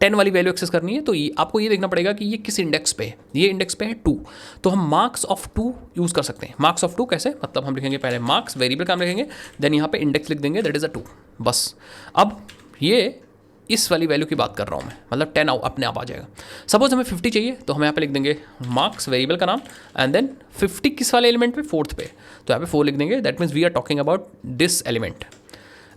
10 वाली वैल्यू एक्सेस करनी है, तो आपको ये देखना पड़ेगा कि ये किस इंडेक्स पे है। ये इंडेक्स पे है 2, तो हम मार्क्स ऑफ 2 यूज़ कर सकते हैं। मार्क्स ऑफ 2 कैसे, मतलब हम लिखेंगे पहले मार्क्स वेरिएबल का नाम लिखेंगे, देन यहाँ पे इंडेक्स लिख देंगे, दैट इज़ अ 2 बस। अब ये इस वाली वैल्यू की बात कर रहा हूँ मैं, मतलब 10 अपने आप आ जाएगा। सपोज हमें 50 चाहिए, तो हम यहाँ पे लिख देंगे मार्क्स वेरिएबल का नाम एंड देन 50 किस वाले एलिमेंट पे, 4th पे, तो यहाँ पे 4 लिख देंगे, that means we are talking about this element.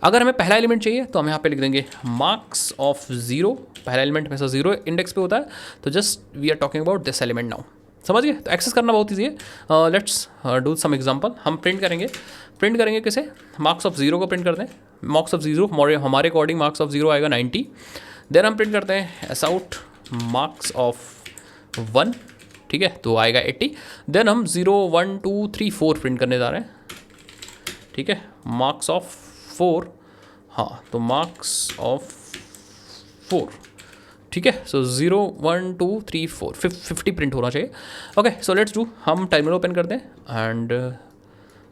अगर हमें पहला एलिमेंट चाहिए तो हम यहाँ पे लिख देंगे मार्क्स ऑफ 0, पहला एलिमेंट हमेशा 0 इंडेक्स पे होता है, तो just we are talking about this element now. समझ गए? तो एक्सेस करना बहुत ईजी है। Let's do some example. हम प्रिंट करेंगे किसे, मार्क्स ऑफ 0 को प्रिंट करते हैं। मार्क्स ऑफ 0 हमारे अकॉर्डिंग मार्क्स ऑफ 0 आएगा 90। देन हम प्रिंट करते हैं एस आउट मार्क्स ऑफ 1, ठीक है, तो आएगा 80। देन हम 0 1 2 3 4 प्रिंट करने जा रहे हैं, ठीक है, मार्क्स ऑफ 4, हाँ, तो मार्क्स ऑफ 4, ठीक है। सो 0 1 2 3 4 50 प्रिंट होना चाहिए। ओके, सो लेट्स डू, हम टर्मिनल ओपन करते हैं एंड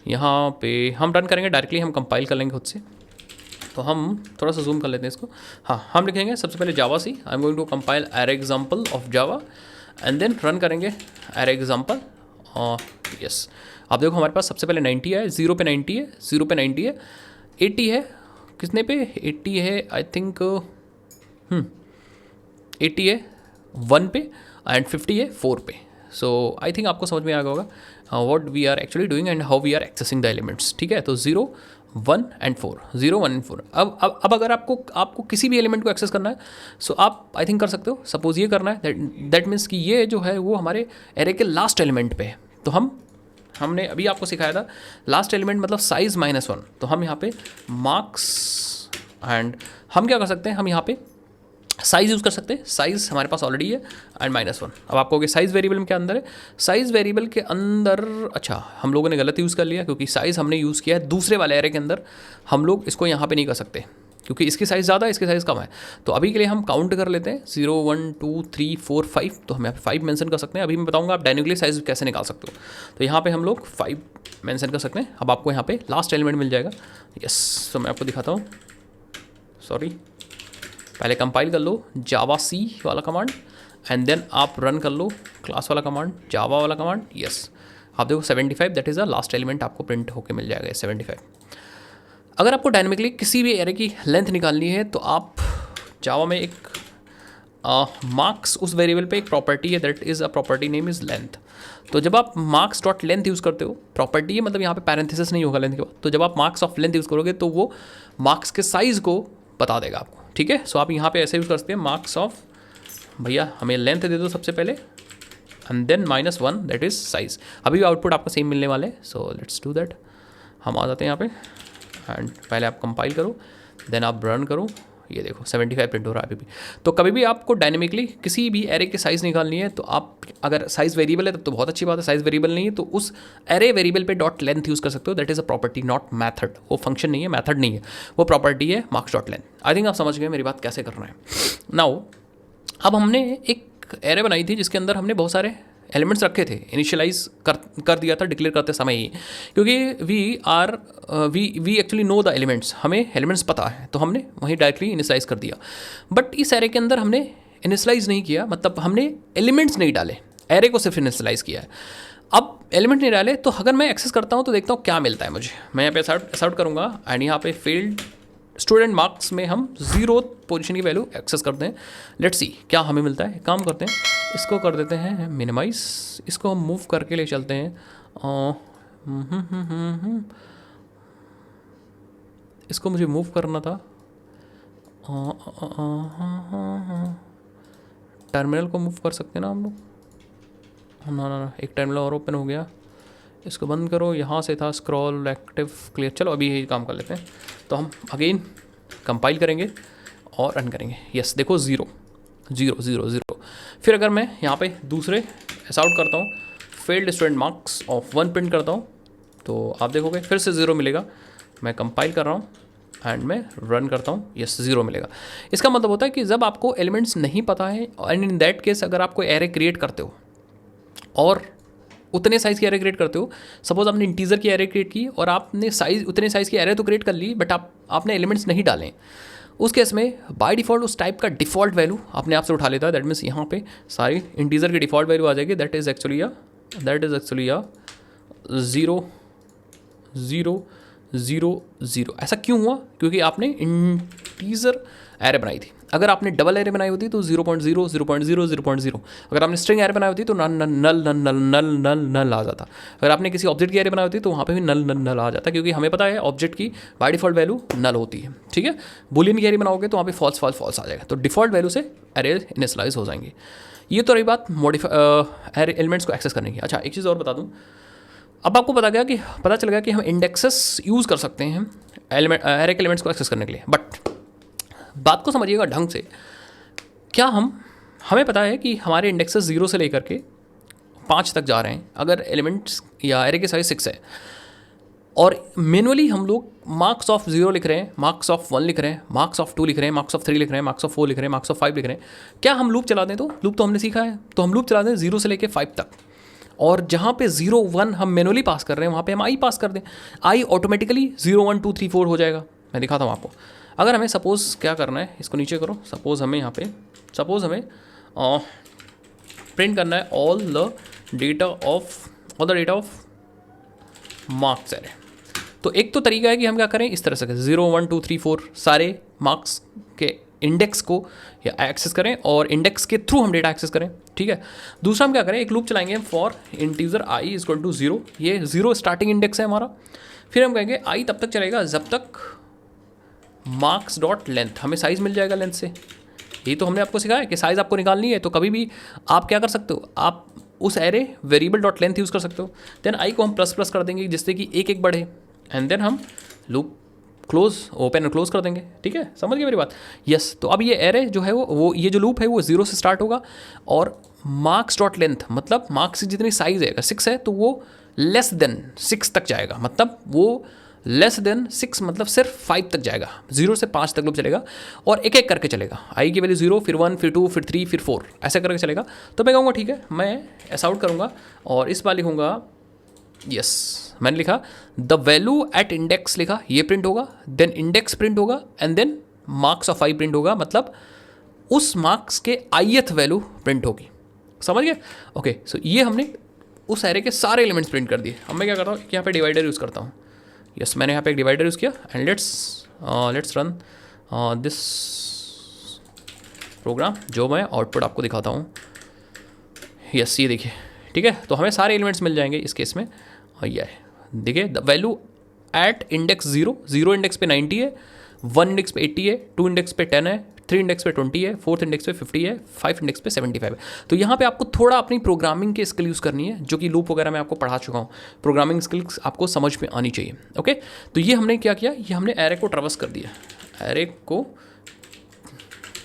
यहाँ पे हम रन करेंगे डायरेक्टली, हम कंपाइल कर लेंगे खुद से। तो हम थोड़ा सा जूम कर लेते हैं इसको। हाँ, हम लिखेंगे सबसे पहले Java C, I am going to compile array example of Java and then run करेंगे एरे एग्जाम्पल। यस, आप देखो हमारे पास सबसे पहले 90 है, 0 पे 90 है, 0 पे 90 है, 80 है, कितने पे 80 है, आई थिंक 80 है 1 पे एंड 50 है 4 पे। सो आई थिंक आपको समझ में आ गया होगा what we are actually doing and how we are accessing the elements, ठीक है। तो 0 1 एंड 4, 0 1 एंड 4। अब अगर आपको किसी भी एलिमेंट को एक्सेस करना है, सो आप आई थिंक कर सकते हो। सपोज ये करना है, दैट मीन्स कि ये जो है वो हमारे एरे के लास्ट एलिमेंट पे है। तो हमने अभी आपको सिखाया था लास्ट एलिमेंट मतलब साइज़ -1, तो हम यहाँ पे मार्क्स एंड हम क्या कर सकते हैं, हम यहाँ पे साइज़ यूज़ कर सकते हैं। साइज़ हमारे पास ऑलरेडी है एंड -1। अब आपको कहोगे साइज़ वेरिएबल के अंदर है, साइज़ वेरिएबल के अंदर, अच्छा हम लोगों ने गलत यूज़ कर लिया, क्योंकि साइज़ हमने यूज़ किया है दूसरे वाले एरे के अंदर। हम लोग इसको यहाँ पे नहीं कर सकते क्योंकि इसकी साइज़ ज़्यादा है, इसकी साइज़ कम है। तो अभी के लिए हम काउंट कर लेते हैं 0 1 2 3 4 5, तो हम यहाँ पे 5 मेंशन कर सकते हैं। अभी मैं बताऊँगा आप डायनेमिकली साइज़ कैसे निकाल सकते हो। तो यहाँ पे हम लोग 5 मेंशन कर सकते हैं। अब आपको यहाँ पे लास्ट एलिमेंट मिल जाएगा। यस, तो मैं आपको दिखाता हूँ, सॉरी, पहले कंपाइल कर लो जावा सी वाला कमांड एंड देन आप रन कर लो क्लास वाला कमांड, जावा वाला कमांड। यस, आप देखो 75, that is the last element आपको प्रिंट होके मिल जाएगा 75। अगर आपको डायनेमिकली किसी भी एरे की लेंथ निकालनी है तो आप जावा में एक मार्क्स उस वेरिएबल पे एक प्रॉपर्टी है, that is a property name is length. तो जब आप मार्क्स डॉट लेंथ यूज़ करते हो, प्रॉपर्टी है मतलब यहाँ पे पैरेंथेसिस नहीं होगा लेंथ के बाद, तो जब आप मार्क्स ऑफ लेंथ यूज़ करोगे तो वो मार्क्स के साइज़ को बता देगा आपको, ठीक है। सो आप यहाँ पे ऐसे यूज़ कर सकते हैं मार्क्स ऑफ, भैया हमें लेंथ दे दो सबसे पहले and then -1 that is size. अभी आउटपुट आपको सेम मिलने वाले, सो लेट्स डू दैट। हम आ जाते हैं यहाँ पे एंड पहले आप कंपाइल करो, देन आप रन करो। ये देखो 75 प्रिंट हो रहा है अभी भी। तो कभी भी आपको डायनेमिकली किसी भी एरे की साइज़ निकालनी है तो आप, अगर साइज़ वेरिएबल है तब तो बहुत अच्छी बात है, साइज़ वेरिएबल नहीं है तो उस एरे वेरिएबल पे डॉट लेंथ यूज़ कर सकते हो। That is a property not method, वो फंक्शन नहीं है, मैथड नहीं है, वो प्रॉपर्टी है marks dot length. I think आप समझ गए मेरी बात कैसे करना है। नाउ अब हमने एक एरे बनाई थी जिसके अंदर हमने बहुत सारे एलिमेंट्स रखे थे, इनिशियलाइज कर दिया था डिक्लेयर करते समय ही, क्योंकि we actually know the elements, हमें एलिमेंट्स पता है, तो हमने वहीं डायरेक्टली इनिशियलाइज कर दिया। बट इस एरे के अंदर हमने इनिशियलाइज नहीं किया, मतलब हमने एलिमेंट्स नहीं डाले, एरे को सिर्फ इनिशियलाइज किया है। अब एलिमेंट नहीं डाले तो अगर मैं एक्सेस करता हूँ तो देखता हूँ क्या मिलता है मुझे। मैं यहाँ पे असर्ट करूँगा एंड यहाँ पे फील्ड स्टूडेंट मार्क्स में हम 0 पोजीशन की वैल्यू एक्सेस करते हैं। लेट्स सी क्या हमें मिलता है। काम करते हैं, इसको कर देते हैं मिनिमाइज, इसको हम मूव करके ले चलते हैं। इसको मुझे मूव करना था, टर्मिनल को मूव कर सकते हैं ना हम लोग। ना एक टर्मिनल और ओपन हो गया, इसको बंद करो। यहाँ से था स्क्रॉल एक्टिव क्लियर। चलो अभी यही काम कर लेते हैं। तो हम अगेन कंपाइल करेंगे और रन करेंगे। यस देखो 0 0 0 0। फिर अगर मैं यहाँ पे दूसरे ऐसा आउट करता हूँ, failed student marks of 1 print करता हूँ तो आप देखोगे फिर से 0 मिलेगा। मैं कंपाइल कर रहा हूँ एंड मैं रन करता हूँ, यस 0 मिलेगा। इसका मतलब होता है कि जब आपको एलिमेंट्स नहीं पता है एंड इन दैट केस अगर आप कोई एरे क्रिएट करते हो और उतने साइज़ की एरे क्रिएट करते हो, सपोज आपने इंटीजर की एरे क्रिएट की और आपने उतने साइज़ की एरे तो क्रिएट कर ली बट आपने एलिमेंट्स नहीं डालें, उस केस में बाय डिफ़ॉल्ट उस टाइप का डिफ़ॉल्ट वैल्यू अपने आप से उठा लेता है। दैट मीन्स यहाँ पे सारी इंटीजर की डिफ़ॉल्ट वैल्यू आ जाएगी। दैट इज़ एक्चुअली अ 0 0 0 0। ऐसा क्यों हुआ? क्योंकि आपने इंटीजर एरे बनाई थी। अगर आपने डबल एरे बनाई होती तो 0.0 0.0 0.0। अगर आपने स्ट्रिंग एरे बनाई होती तो नल नल नल नल नल नल नल आ जाता। अगर आपने किसी ऑब्जेक्ट की एरे बनाई होती तो वहाँ पे भी नल नल नल आ जाता, क्योंकि हमें पता है ऑब्जेक्ट की बाय डिफॉल्ट वैल्यू नल होती है। ठीक है, बुलियन की एरे बनाओगे तो वहाँ पे फॉल्स फॉल्स फॉल्स आ जाएगा। तो डिफॉल्ट वैल्यू से एरे इनिशियलाइज हो जाएंगे। ये तो रही बात एरे एलिमेंट्स को एक्सेस करने की। अच्छा एक चीज़ और बता दूँ, अब आपको पता चल गया कि हम इंडेक्सेस यूज़ कर सकते हैं एरे के एलिमेंट्स को एक्सेस करने के लिए। बट बात को समझिएगा ढंग से। क्या हमें पता है कि हमारे इंडेक्सेस 0 से लेकर के 5 तक जा रहे हैं। अगर एलिमेंट्स या एरे के साइज 6 है और मैनुअली हम लोग मार्क्स ऑफ 0 लिख रहे हैं, मार्क्स ऑफ 1 लिख रहे हैं, मार्क्स ऑफ 2 लिख रहे हैं, मार्क्स ऑफ 3 लिख रहे हैं, मार्क्स ऑफ 4 लिख रहे हैं, मार्क्स ऑफ 5 लिख रहे हैं। क्या हम लूप चला दें? तो लूप तो हमने सीखा है, तो हम लूप चला दें 0 से लेकर 5 तक। और जहाँ पे 0 1 हम मैनुअली पास कर रहे हैं वहाँ पे हम आई पास कर दें। आई ऑटोमेटिकली 0 1 2 3 4 हो जाएगा। मैं दिखाता हूँ आपको। अगर हमें सपोज़ क्या करना है, इसको नीचे करो। सपोज़ हमें प्रिंट करना है all the data of marks array. तो एक तो तरीका है कि हम क्या करें, इस तरह से 0 1 2 3 4 सारे मार्क्स के इंडेक्स को या एक्सेस करें और इंडेक्स के थ्रू हम डेटा एक्सेस करें। ठीक है। दूसरा हम क्या करें, एक लूप चलाएंगे for integer i is equal to 0। ये 0 स्टार्टिंग इंडेक्स है हमारा। फिर हम कहेंगे आई तब तक चलेगा जब तक मार्क्स डॉट लेंथ, हमें साइज़ मिल जाएगा लेंथ से। यही तो हमने आपको सिखाया कि साइज़ आपको निकालनी है। तो कभी भी आप क्या कर सकते हो, आप उस array variable dot length use कर सकते हो। देन आई को हम प्लस प्लस कर देंगे जिससे कि एक एक बढ़े एंड देन हम लूप ओपन और क्लोज कर देंगे। ठीक है, समझ गए मेरी बात? यस। तो अब ये एरे जो है वो ये जो लूप है वो 0 से स्टार्ट होगा और मार्क्स डॉट लेंथ मतलब मार्क्स की जितनी साइज़ है, अगर 6 है तो वो लेस देन 6 तक जाएगा। मतलब वो लेस देन 6 मतलब सिर्फ 5 तक जाएगा। 0 से 5 तक लूप चलेगा और एक एक करके चलेगा। आई की वैल्यू 0 फिर 1 फिर 2 फिर 3 फिर 4 ऐसे करके चलेगा। तो मैं कहूँगा ठीक है, मैं ऐसा आउट करूँगा और इस बार लिखूँगा यस। मैंने लिखा द वैल्यू एट इंडेक्स लिखा, ये प्रिंट होगा, देन इंडेक्स प्रिंट होगा and then marks of i print होगा। मतलब उस मार्क्स के आईएथ वैल्यू प्रिंट होगी। समझ गए? ओके। सो ये हमने उस एरे के सारे एलिमेंट्स प्रिंट कर दिए। अब मैं क्या करता हूँ कि यहाँ पे डिवाइडर यूज़ करता हूँ। यस, मैंने यहाँ पे एक डिवाइडर यूज़ किया and let's run this program जो मैं आउटपुट आपको दिखाता हूँ। यस, ये देखिए। ठीक है, तो हमें सारे एलिमेंट्स मिल जाएंगे इस केस में। और ये देखिए the value at index 0 index पे 90 है, 1 इंडेक्स पे 80 है, 2 इंडेक्स पे 10 है, 3 इंडेक्स पे 20 है, 4th इंडेक्स पे 50 है, 5 इंडेक्स पे 75 है। तो यहाँ पे आपको थोड़ा अपनी प्रोग्रामिंग की स्किल यूज़ करनी है, जो कि लूप वगैरह मैं आपको पढ़ा चुका हूँ। प्रोग्रामिंग स्किल्स आपको समझ में आनी चाहिए। ओके, तो ये हमने क्या किया, ये हमने एरे को ट्रैवर्स कर दिया। एरे को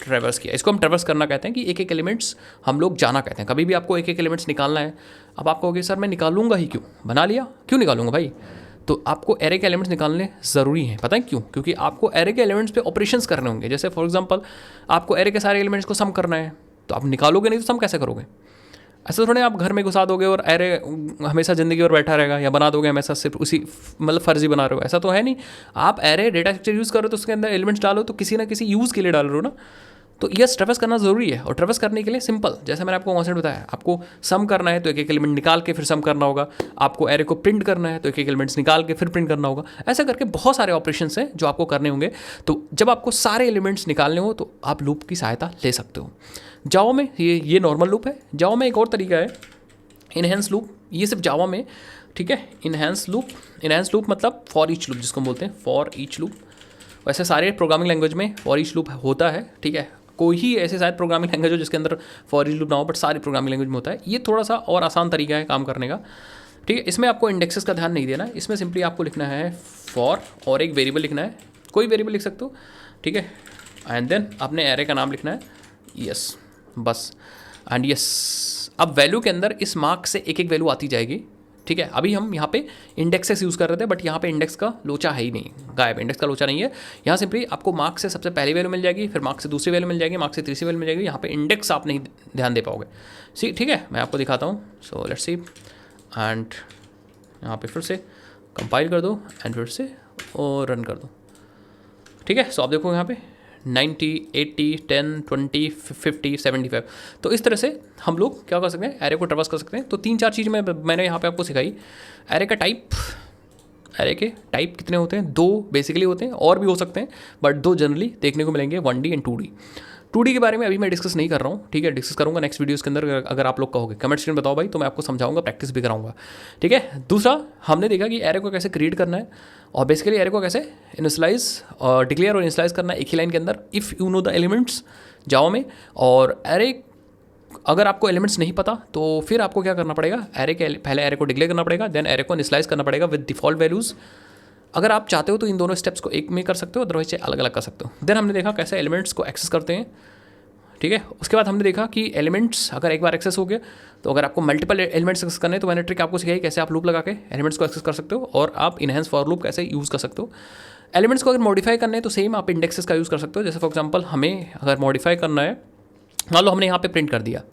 ट्रैवर्स किया, इसको हम ट्रैवर्स करना कहते हैं कि एक एक एलिमेंट्स हम लोग जाना कहते हैं। कभी भी आपको एक एक एलिमेंट्स निकालना है, अब आप कहोगे सर मैं निकालूंगा ही क्यों, बना लिया, क्यों निकालूंगा भाई? तो आपको एरे के एलिमेंट्स निकालने ज़रूरी हैं। पता है क्यों? क्योंकि आपको एरे के एलिमेंट्स पे ऑपरेशंस करने होंगे। जैसे फॉर एग्जांपल आपको एरे के सारे एलिमेंट्स को सम करना है, तो आप निकालोगे नहीं तो सम कैसे करोगे? ऐसा थोड़े आप घर में घुसा दोगे और एरे हमेशा ज़िंदगी भर बैठा रहेगा, या बना दोगे हमेशा सिर्फ उसी मतलब फर्जी बना रहे हो, ऐसा तो है नहीं। आप एरे डेटा स्ट्रक्चर यूज़ करो तो उसके अंदर एलिमेंट्स डालो तो किसी ना किसी यूज़ के लिए डाल रहे हो ना। तो यस, ट्रेवर्स करना ज़रूरी है। और ट्रेवर्स करने के लिए सिंपल, जैसे मैंने आपको कॉन्सेप्ट बताया, आपको सम करना है तो एक एक एलिमेंट निकाल के फिर सम करना होगा, आपको एरे को प्रिंट करना है तो एक एक एलिमेंट्स निकाल के फिर प्रिंट करना होगा। ऐसा करके बहुत सारे ऑपरेशंस हैं जो आपको करने होंगे। तो जब आपको सारे एलिमेंट्स निकालने हो तो आप लूप की सहायता ले सकते हो। जावा में ये नॉर्मल लूप है। जावा में एक और तरीका है, इनहेंस लूप। ये सिर्फ जावा में, ठीक है। इनहेंस लूप मतलब फॉर ईच लूप जिसको हम बोलते हैं, फॉर ईच लूप। वैसे सारे प्रोग्रामिंग लैंग्वेज में फॉर ईच लूप होता है, ठीक है। कोई ही ऐसे शायद प्रोग्रामिंग लैंग्वेज हो जिसके अंदर फॉर ईच लूप ना हो, बट सारी प्रोग्रामिंग लैंग्वेज में होता है। ये थोड़ा सा और आसान तरीका है काम करने का, ठीक है। इसमें आपको इंडेक्सेस का ध्यान नहीं देना है। इसमें सिंपली आपको लिखना है फॉर और एक वेरिएबल लिखना है, कोई वेरिएबल लिख सकते हो, ठीक है। एंड देन अपने एरे का नाम लिखना है, यस, बस। एंड यस, अब वैल्यू के अंदर इस मार्क्स से एक एक वैल्यू आती जाएगी, ठीक है। अभी हम यहाँ पे इंडेक्सेस यूज़ कर रहे थे, बट यहाँ पे इंडेक्स का लोचा है ही नहीं, गायब, इंडेक्स का लोचा नहीं है। यहाँ सिंपली आपको मार्क्स से सबसे पहली वैल्यू मिल जाएगी, फिर मार्क्स से दूसरी वैल्यू मिल जाएगी, मार्क्स से तीसरी वैल्यू मिल जाएगी। यहाँ पे इंडेक्स आप नहीं ध्यान दे पाओगे, ठीक है। मैं आपको दिखाता हूँ। सो लेट्स सी, एंड यहाँ पे फिर से कंपाइल कर दो एंड फिर से और रन कर दो, ठीक है। सो आप देखो यहाँ पे 90, 80, 10, 20, 50, 75। तो इस तरह से हम लोग क्या कर सकते हैं, एरे को ट्रेवर्स कर सकते हैं। तो 3-4 चीज़ मैंने यहाँ पे आपको सिखाई। एरे का टाइप, एरे के टाइप कितने होते हैं, 2 बेसिकली होते हैं, और भी हो सकते हैं, बट 2 जनरली देखने को मिलेंगे, 1D एंड 2D। 2D के बारे में अभी मैं डिस्कस नहीं कर रहा हूँ, ठीक है। डिस्कस करूँगा नेक्स्ट वीडियोस के अंदर। अगर आप लोग कहोगे कमेंट सेक्शन बताओ भाई, तो मैं आपको समझाऊंगा, प्रैक्टिस भी कराऊंगा, ठीक है। दूसरा, हमने देखा कि एरे को कैसे क्रिएट करना है, और बेसिकली एरे को कैसे इनिशियलाइज और डिक्लेयर और इनिशियलाइज करना है एक ही लाइन के अंदर, if you know the elements Java में। और एरे, अगर आपको एलिमेंट्स नहीं पता तो फिर आपको क्या करना पड़ेगा, एरे के पहले एरे को डिक्लेयर करना पड़ेगा, देन एरे को इनिशियलाइज करना पड़ेगा विद डिफॉल्ट वैल्यूज़। अगर आप चाहते हो तो इन दोनों स्टेप्स को एक में कर सकते हो, अदरवाइज अलग अलग कर सकते हो। देन हमने देखा कैसे एलिमेंट्स को एक्सेस करते हैं, ठीक है। उसके बाद हमने देखा कि एलिमेंट्स अगर एक बार एक्सेस हो गया, तो अगर आपको मल्टीपल एलिमेंट्स एक्सेस करने हैं तो मैंने ट्रिक आपको सिखाई कैसे आप लूप लगा के एलिमेंट्स को एक्सेस कर सकते हो, और आप इनहेंस फॉर लूप कैसे यूज़ कर सकते हो। एलिमेंट्स को अगर मॉडिफाई करना है तो सेम आप इंडेक्सेस का यूज़ कर सकते हो। जैसे फॉर एग्जांपल हमें अगर मॉडिफाई करना है, मान लो हमने यहाँ पे प्रिंट कर दिया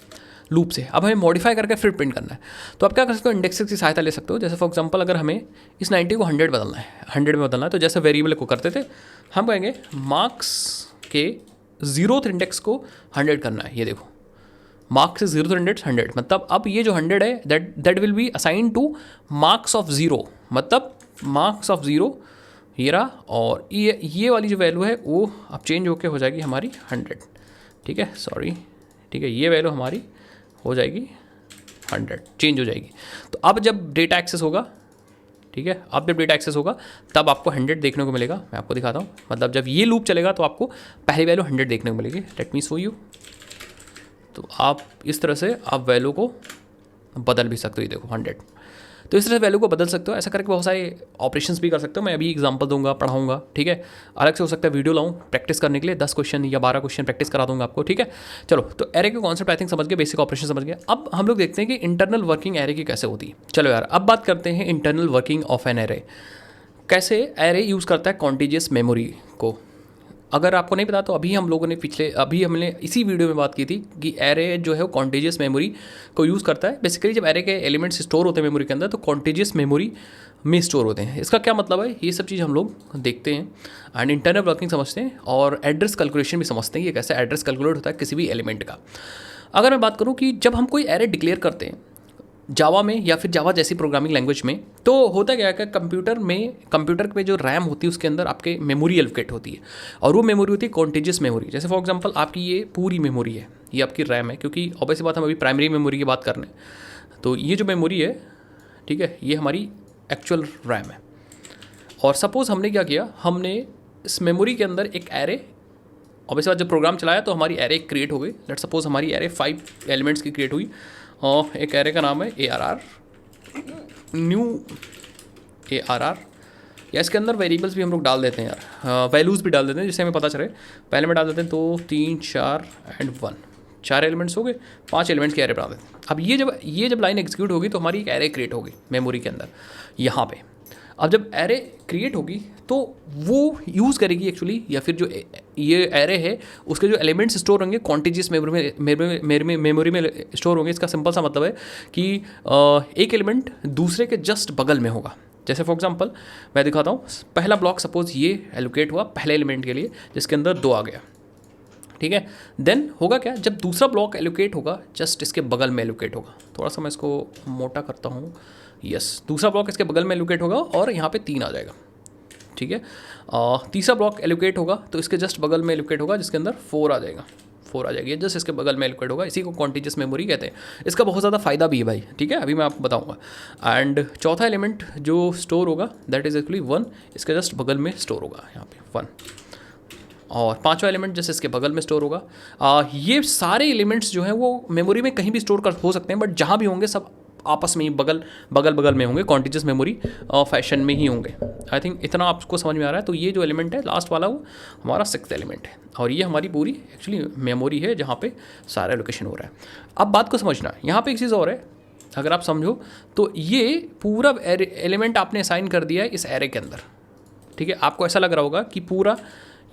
लूप से, अब हमें मॉडिफाई करके फिर प्रिंट करना है, तो आप क्या कर सकते हो, इंडेक्सेस की सहायता ले सकते हो। जैसे फॉर एग्जांपल अगर हमें इस 90 को 100 बदलना है, 100 में बदलना है, तो जैसे वेरिएबल को करते थे, हम कहेंगे मार्क्स के 0th इंडेक्स को 100 करना है। ये देखो, मार्क्स से 0th इंडेक्स 100, मतलब अब ये जो 100 है that will be assign two marks of 0, मतलब मार्क्स ऑफ 0 ये रहा, और ये वाली जो वैल्यू है वो अब चेंज होके हो जाएगी हमारी 100, ठीक है, सॉरी, ठीक है। ये वैल्यू हमारी हो जाएगी 100, चेंज हो जाएगी। तो अब जब डेटा एक्सेस होगा, ठीक है, अब जब डेटा एक्सेस होगा तब आपको 100 देखने को मिलेगा। मैं आपको दिखाता हूँ, मतलब जब ये लूप चलेगा तो आपको पहली वैल्यू 100 देखने को मिलेगी। Let me show you. तो आप इस तरह से आप वैल्यू को बदल भी सकते हो, ये देखो 100। तो इस तरह से वैल्यू को बदल सकते हो। ऐसा करके बहुत सारे ऑपरेशंस भी कर सकते हो। मैं अभी एग्जांपल दूंगा, पढ़ाऊंगा, ठीक है। अलग से हो सकता है वीडियो लाऊं प्रैक्टिस करने के लिए, 10 क्वेश्चन या 12 क्वेश्चन प्रैक्टिस करा दूंगा आपको, ठीक है। चलो, तो एरे के कॉन्सेप्ट आई थिंक समझ गए, बेसिक ऑपरेशन समझ गए। अब हम लोग देखते हैं कि इंटरनल वर्किंग एरे की कैसे होती है। चलो यार, अब बात करते हैं internal working of an array. कैसे एरे यूज़ करता है कॉन्टिजियस मेमोरी को। अगर आपको नहीं पता तो अभी हमने इसी वीडियो में बात की थी कि एरे जो है वो कॉन्टिजियस मेमोरी को यूज़ करता है। बेसिकली जब एरे के एलिमेंट्स स्टोर होते हैं मेमोरी के अंदर, तो कॉन्टिजियस मेमोरी में स्टोर होते हैं। इसका क्या मतलब है, ये सब चीज़ हम लोग देखते हैं एंड इंटरनल वर्किंग समझते हैं, और एड्रेस कैलकुलेशन भी समझते हैं कि कैसे एड्रेस कैलकुलेट होता है किसी भी एलिमेंट का। अगर मैं बात करूँ कि जब हम कोई एरे डिक्लेयर करते हैं जावा में या फिर जावा जैसी प्रोग्रामिंग लैंग्वेज में, तो होता क्या है कि कंप्यूटर पे जो रैम होती है उसके अंदर आपके मेमोरी एलोकेट होती है, और वो मेमोरी होती है कॉन्टिजियस मेमोरी। जैसे फॉर एग्जांपल आपकी ये पूरी मेमोरी है, ये आपकी रैम है, क्योंकि ऑब्वियसली बात हम अभी प्राइमरी मेमोरी की बात कर रहे हैं। तो ये जो मेमोरी है, ठीक है, ये हमारी एक्चुअल रैम है। और सपोज़ हमने क्या किया, हमने इस मेमोरी के अंदर एक एरे, ऑब्वियसली बात जब प्रोग्राम चलाया तो हमारी एरे क्रिएट हो गई। लेट सपोज हमारी एरे 5 एलिमेंट्स की क्रिएट हुई, और एक एरे का नाम है ARR, न्यू ARR, या इसके अंदर वेरिएबल्स भी हम लोग डाल देते हैं यार, वैल्यूज़ भी डाल देते हैं जिससे हमें पता चले। पहले में डाल देते हैं 2, 3, 4 एंड 1, 4 एलिमेंट्स हो गए, 5 एलिमेंट्स की एरे बना देते हैं। अब ये जब लाइन एग्जीक्यूट होगी तो हमारी एक एरे क्रिएट होगी मेमोरी के अंदर यहाँ पे। अब जब एरे क्रिएट होगी तो वो यूज़ करेगी एक्चुअली, या फिर जो ये एरे है उसके जो एलिमेंट्स स्टोर होंगे कॉन्टिजियस मेमोरी में स्टोर होंगे। इसका सिंपल सा मतलब है कि एक एलिमेंट दूसरे के जस्ट बगल में होगा। जैसे फॉर एग्जांपल मैं दिखाता हूँ, पहला ब्लॉक सपोज ये एलोकेट हुआ पहले एलिमेंट के लिए जिसके अंदर 2 आ गया, ठीक है। देन होगा क्या, जब दूसरा ब्लॉक एलोकेट होगा जस्ट इसके बगल में एलोकेट होगा, थोड़ा सा मैं इसको मोटा करता हूँ, यस, दूसरा ब्लॉक इसके बगल में एलोकेट होगा और यहाँ पे 3 आ जाएगा, ठीक है। तीसरा ब्लॉक एलोकेट होगा तो इसके जस्ट बगल में एलोकेट होगा जिसके अंदर 4 आ जाएगा, 4 आ जाएगी, जस्ट इसके बगल में एलोकेट होगा, इसी को कॉन्टिजियस मेमोरी कहते हैं। इसका बहुत ज़्यादा फायदा भी है भाई, ठीक है, अभी मैं आपको बताऊंगा। एंड चौथा एलिमेंट जो स्टोर होगा दैट इज एक्चुअली 1, इसके जस्ट बगल में स्टोर होगा यहाँ पे 1। और पांचवा एलिमेंट जैसे इसके बगल में स्टोर होगा। ये सारे एलिमेंट्स जो हैं वो मेमोरी में कहीं भी स्टोर कर हो सकते हैं, बट जहाँ भी होंगे सब आपस में ही बगल में होंगे, कॉन्टिजियस मेमोरी फैशन में ही होंगे। आई थिंक इतना आपको समझ में आ रहा है। तो ये जो एलिमेंट है लास्ट वाला वो हमारा 6th एलिमेंट है, और ये हमारी पूरी एक्चुअली मेमोरी है जहाँ पे सारा एलोकेशन हो रहा है। अब बात को समझना, यहाँ पे एक चीज़ और है, अगर आप समझो तो ये पूरा एलिमेंट आपने असाइन कर दिया है इस एरे के अंदर, ठीक है। आपको ऐसा लग रहा होगा कि पूरा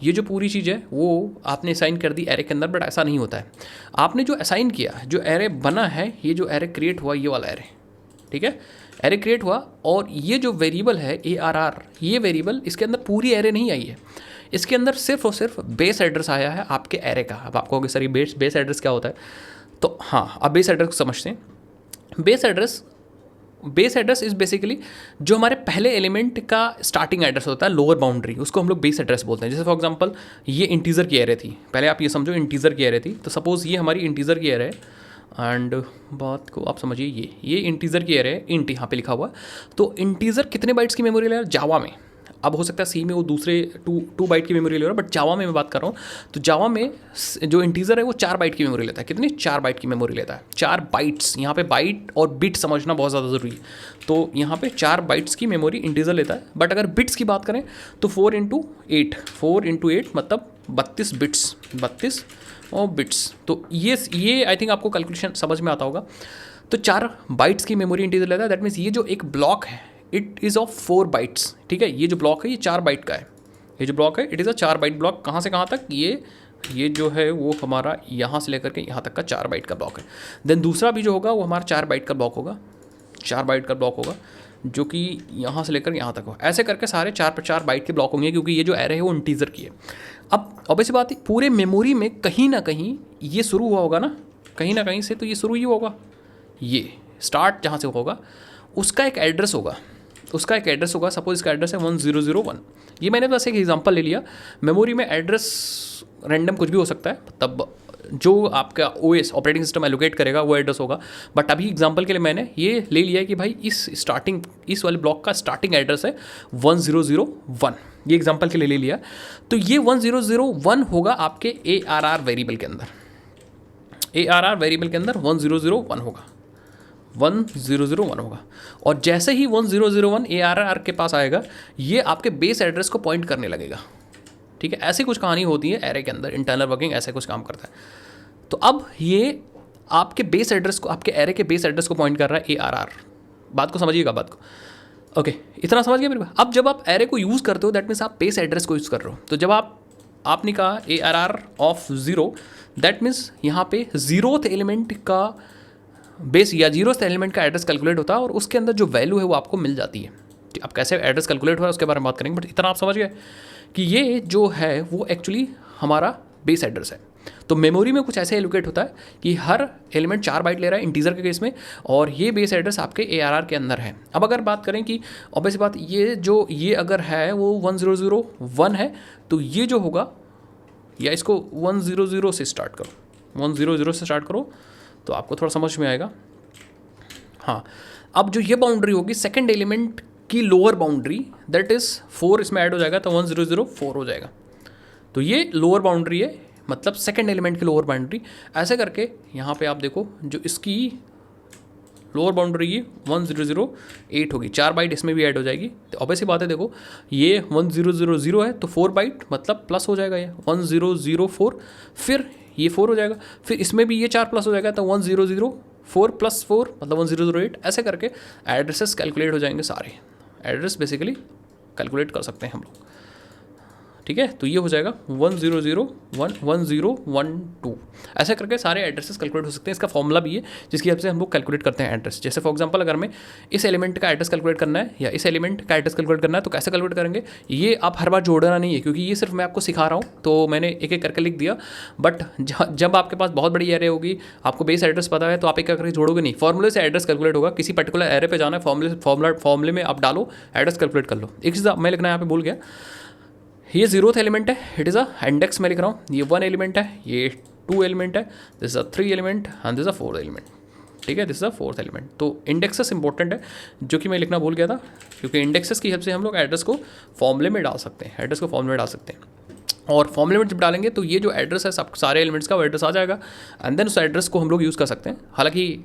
ये जो पूरी चीज़ है वो आपने असाइन कर दी एरे के अंदर, बट ऐसा नहीं होता है। आपने जो असाइन किया, जो एरे बना है, ये जो एरे क्रिएट हुआ, ये वाला एरे, ठीक है, एरे क्रिएट हुआ, और ये जो वेरिएबल है ARR, ये वेरिएबल इसके अंदर पूरी एरे नहीं आई है, इसके अंदर सिर्फ और सिर्फ बेस एड्रेस आया है आपके एरे का। अब आपको कहोगे सर ये बेस एड्रेस क्या होता है, तो हाँ, अब बेस एड्रेस को समझते हैं। बेस एड्रेस इज बेसिकली जो हमारे पहले एलिमेंट का स्टार्टिंग एड्रेस होता है, लोअर बाउंड्री, उसको हम लोग बेस एड्रेस बोलते हैं। जैसे फॉर एग्जांपल ये इंटीजर की एरे थी, पहले आप ये समझो इंटीजर की एरे थी, तो सपोज़ ये हमारी इंटीजर की एरे है, एंड बात को आप समझिए, ये इंटीजर की एरे है, इंट यहाँ पे लिखा हुआ। तो इंटीजर कितने बाइट्स की मेमोरी ले रहा है जावा में, अब हो सकता है सी में वो दूसरे 2 बाइट की मेमोरी ले रहा है, बट जावा में मैं बात कर रहा हूँ। तो जावा में जो इंटीजर है वो 4 बाइट की मेमोरी लेता है। कितनी? 4 बाइट की मेमोरी लेता है, 4 बाइट्स। यहाँ पे बाइट और बिट समझना बहुत ज़्यादा ज़रूरी है। तो यहाँ पे 4 बाइट्स की मेमोरी इंटीजर लेता है, बट अगर बिट्स की बात करें तो 4 इंटू 8 मतलब 32 बिट्स, 32 और बिट्स। तो ये आई थिंक आपको कैलकुलेशन समझ में आता होगा। तो 4 बाइट्स की मेमोरी इंटीजर लेता है, दैट मीन्स ये जो एक ब्लॉक है इट इज़ ऑफ 4 बाइट्स, ठीक है। ये जो ब्लॉक है ये 4 बाइट का है, ये जो ब्लॉक है it is a 4 byte block. कहाँ से कहाँ तक? ये जो है वो हमारा यहाँ से लेकर के यहाँ तक का 4 बाइट का ब्लॉक है। देन दूसरा भी जो होगा वो हमारा 4 बाइट का ब्लॉक होगा, 4 बाइट का ब्लॉक होगा, जो कि यहाँ से लेकर यहाँ तक हो। ऐसे करके सारे 4 पर 4 बाइट के ब्लॉक होंगे, क्योंकि ये जो एरे है वो इंटीजर की है। अब ऑब्वियस बात है, पूरे मेमोरी में कहीं ना कहीं ये शुरू हुआ होगा ना, कहीं ना कहीं से तो ये शुरू ही होगा। ये स्टार्ट जहाँ से होगा उसका एक एड्रेस होगा, सपोज इसका एड्रेस है 1001। ये मैंने बस एक एग्जांपल ले लिया। मेमोरी में एड्रेस रैंडम कुछ भी हो सकता है, तब जो आपका OS ऑपरेटिंग सिस्टम एलोकेट करेगा वो एड्रेस होगा। बट अभी एग्जांपल के लिए मैंने ये ले लिया है कि भाई इस वाले ब्लॉक का स्टार्टिंग एड्रेस है 1001, ये एग्जांपल के लिए ले लिया। तो ये 1001 होगा आपके ARR वेरिएबल के अंदर, ARR वेरिएबल के अंदर 1001 होगा, 1001 होगा। और जैसे ही 1001 ARR के पास आएगा, ये आपके बेस एड्रेस को पॉइंट करने लगेगा, ठीक है। ऐसी कुछ कहानी होती है एरे के अंदर, इंटरनल वर्किंग ऐसे कुछ काम करता है। तो अब ये आपके बेस एड्रेस को, आपके एरे के बेस एड्रेस को पॉइंट कर रहा है ARR। बात को समझिएगा, बात को ओके, इतना समझ गया मेरे को। अब जब आप एरे को यूज़ करते हो दैट मीन्स आप बेस एड्रेस को यूज़ कर रहे हो। तो जब आपने कहा ARR ऑफ 0, दैट मीन्स यहाँ पे 0th एलिमेंट का बेस या 0th एलिमेंट का एड्रेस कैलकुलेट होता है, और उसके अंदर जो वैल्यू है वो आपको मिल जाती है। अब कैसे एड्रेस कैलकुलेट हो रहा है उसके बारे में बात करेंगे, बट इतना आप समझ गए कि ये जो है वो एक्चुअली हमारा बेस एड्रेस है। तो मेमोरी में कुछ ऐसे एलोकेट होता है कि हर एलिमेंट 4 बाइट ले रहा है इंटीजर के केस में, और ये बेस एड्रेस आपके ARR के अंदर है। अब अगर बात करें कि ऑब्वियस बात, ये अगर है वो 1001 है, तो ये जो होगा, या इसको 100 से स्टार्ट करो, 100 से स्टार्ट करो तो आपको थोड़ा समझ में आएगा। हाँ, अब जो ये बाउंड्री होगी सेकंड एलिमेंट की लोअर बाउंड्री, दैट इज़ 4 इसमें ऐड हो जाएगा, तो 1004 हो जाएगा। तो ये लोअर बाउंड्री है, मतलब सेकंड एलिमेंट की लोअर बाउंड्री। ऐसे करके यहाँ पे आप देखो, जो इसकी लोअर बाउंड्री की 1008 होगी, 4 बाइट इसमें भी ऐड हो जाएगी। तो ऑब्वियस बात है, देखो ये 1000 है तो 4 बाइट मतलब प्लस हो जाएगा, ये 1004, फिर ये 4 हो जाएगा, फिर इसमें भी ये 4 प्लस हो जाएगा, तो 1004 + 4 मतलब 1008। ऐसे करके एड्रेसेस कैलकुलेट हो जाएंगे, सारे एड्रेस बेसिकली कैलकुलेट कर सकते हैं हम लोग, ठीक है, तो ये हो जाएगा 100111012। ऐसा करके सारे एड्रेसेस कैलकुलेट हो सकते हैं। इसका फॉर्मूला भी है जिसकी हेल्प से हम लोग कैलकुलेट करते हैं एड्रेस। जैसे फॉर एग्जांपल अगर हमें इस एलिमेंट का एड्रेस कैलकुलेट करना है या इस एलिमेंट का एड्रेस कैलकुलेट करना है तो कैसे कैलकुलेट करेंगे, ये आप हर बार जोड़ना नहीं है, क्योंकि ये सिर्फ मैं आपको सिखा रहा हूँ तो मैंने एक एक करके लिख दिया। बट जब आपके पास बहुत बड़ी एरे होगी, आपको बेस एड्रेस पता है, तो आप एक करके जोड़ोगे नहीं, फॉर्मूले से एड्रेस कैलकुलेट होगा। किसी पर्टिकुलर एरे पे जाना है, फॉर्मूले में आप डालो, एड्रेस कैलकुलेट कर लो। एक चीज़ मैं लिखना यहाँ पे भूल गया, ये 0th एलिमेंट है, इट इज़ अ इंडेक्स में लिख रहा हूँ। ये 1 एलिमेंट है, ये 2 एलिमेंट है, this is a 3 element and this is a 4 element. ठीक है, this is a 4th element. तो इंडेक्सेस इंपॉर्टेंट है, जो कि मैं लिखना भूल गया था, क्योंकि इंडेक्सेस की हेल्प से हम लोग एड्रेस को फॉर्मूले में डाल सकते हैं, एड्रेस को फॉर्मूले में डाल सकते हैं। और फॉर्मूले में जब डालेंगे तो ये जो एड्रेस है सब सारे एलिमेंट्स का वो एड्रेस आ जाएगा, एंड देन उस एड्रेस को हम लोग यूज़ कर सकते हैं। हालांकि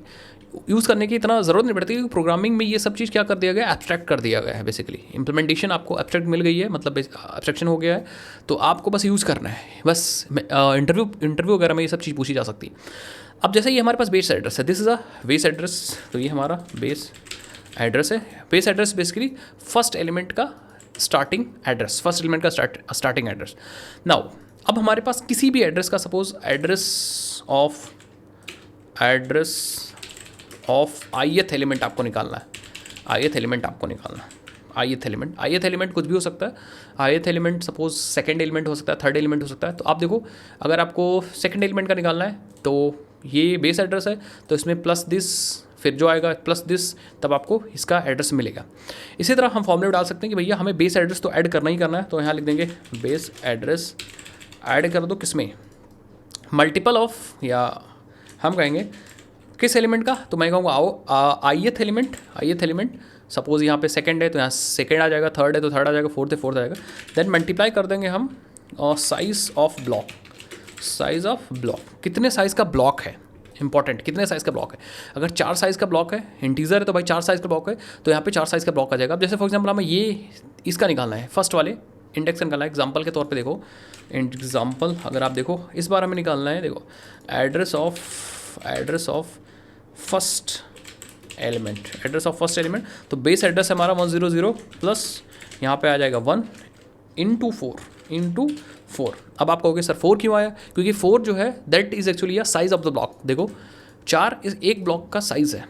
यूज़ करने की इतना ज़रूरत नहीं पड़ती, क्योंकि प्रोग्रामिंग में ये सब चीज़ क्या कर दिया गया है, एब्स्ट्रैक्ट कर दिया गया है। बेसिकली इंप्लीमेंटेशन आपको एब्स्ट्रैक्ट मिल गई है, मतलब एब्स्ट्रैक्शन हो गया है, तो आपको बस यूज़ करना है। बस इंटरव्यू वगैरह में ये सब चीज़ पूछी जा सकती है। अब जैसे ये हमारे पास बेस एड्रेस है, this is a base address, तो ये हमारा बेस एड्रेस है। Base address basically first element का स्टार्टिंग एड्रेस, फर्स्ट एलिमेंट का स्टार्टिंग एड्रेस। नाउ अब हमारे पास किसी भी एड्रेस का, suppose address of ith element आपको निकालना है, ith एलिमेंट आपको निकालना है, ith एलिमेंट कुछ भी हो सकता है। ith element suppose second element हो सकता है, थर्ड एलिमेंट हो सकता है। तो आप देखो, अगर आपको सेकंड एलिमेंट का निकालना है तो ये बेस एड्रेस है, तो इसमें प्लस दिस, फिर जो आएगा प्लस दिस, तब आपको इसका एड्रेस मिलेगा। इसी तरह हम फॉर्मूले में डाल सकते हैं कि भैया हमें बेस एड्रेस तो ऐड करना ही करना है, तो यहाँ लिख देंगे बेस एड्रेस ऐड कर दो, किसमें, मल्टीपल ऑफ, या हम कहेंगे किस एलिमेंट का, तो मैं कहूँगा आओ ith एलिमेंट। सपोज यहाँ पे सेकंड है तो यहाँ सेकंड आ जाएगा, थर्ड है तो थर्ड आ जाएगा, फोर्थ है फोर्थ आ जाएगा। देन मल्टीप्लाई कर देंगे हम साइज़ ऑफ ब्लॉक, कितने साइज़ का ब्लॉक है, इंपॉर्टेंट, कितने साइज़ का ब्लॉक है। अगर 4 साइज़ का ब्लॉक है, इंटीजर है, तो भाई 4 साइज़ का ब्लॉक है, तो यहाँ पे 4 साइज़ का ब्लॉक आ जाएगा। अब जैसे फॉर एग्जाम्पल हमें ये इसका निकालना है, फर्स्ट वाले इंडेक्स का निकालना है। एग्जाम्पल के तौर पे देखो, एग्जाम्पल अगर आप देखो, इस बार हमें निकालना है, देखो एड्रेस ऑफ फर्स्ट एलिमेंट, तो बेस एड्रेस हमारा 100 प्लस यहाँ पे आ जाएगा 1 इंटू 4। अब आप कहोगे सर 4 क्यों आया, क्योंकि 4 जो है that is actually a size of the block. देखो 4 एक ब्लॉक का साइज़ है,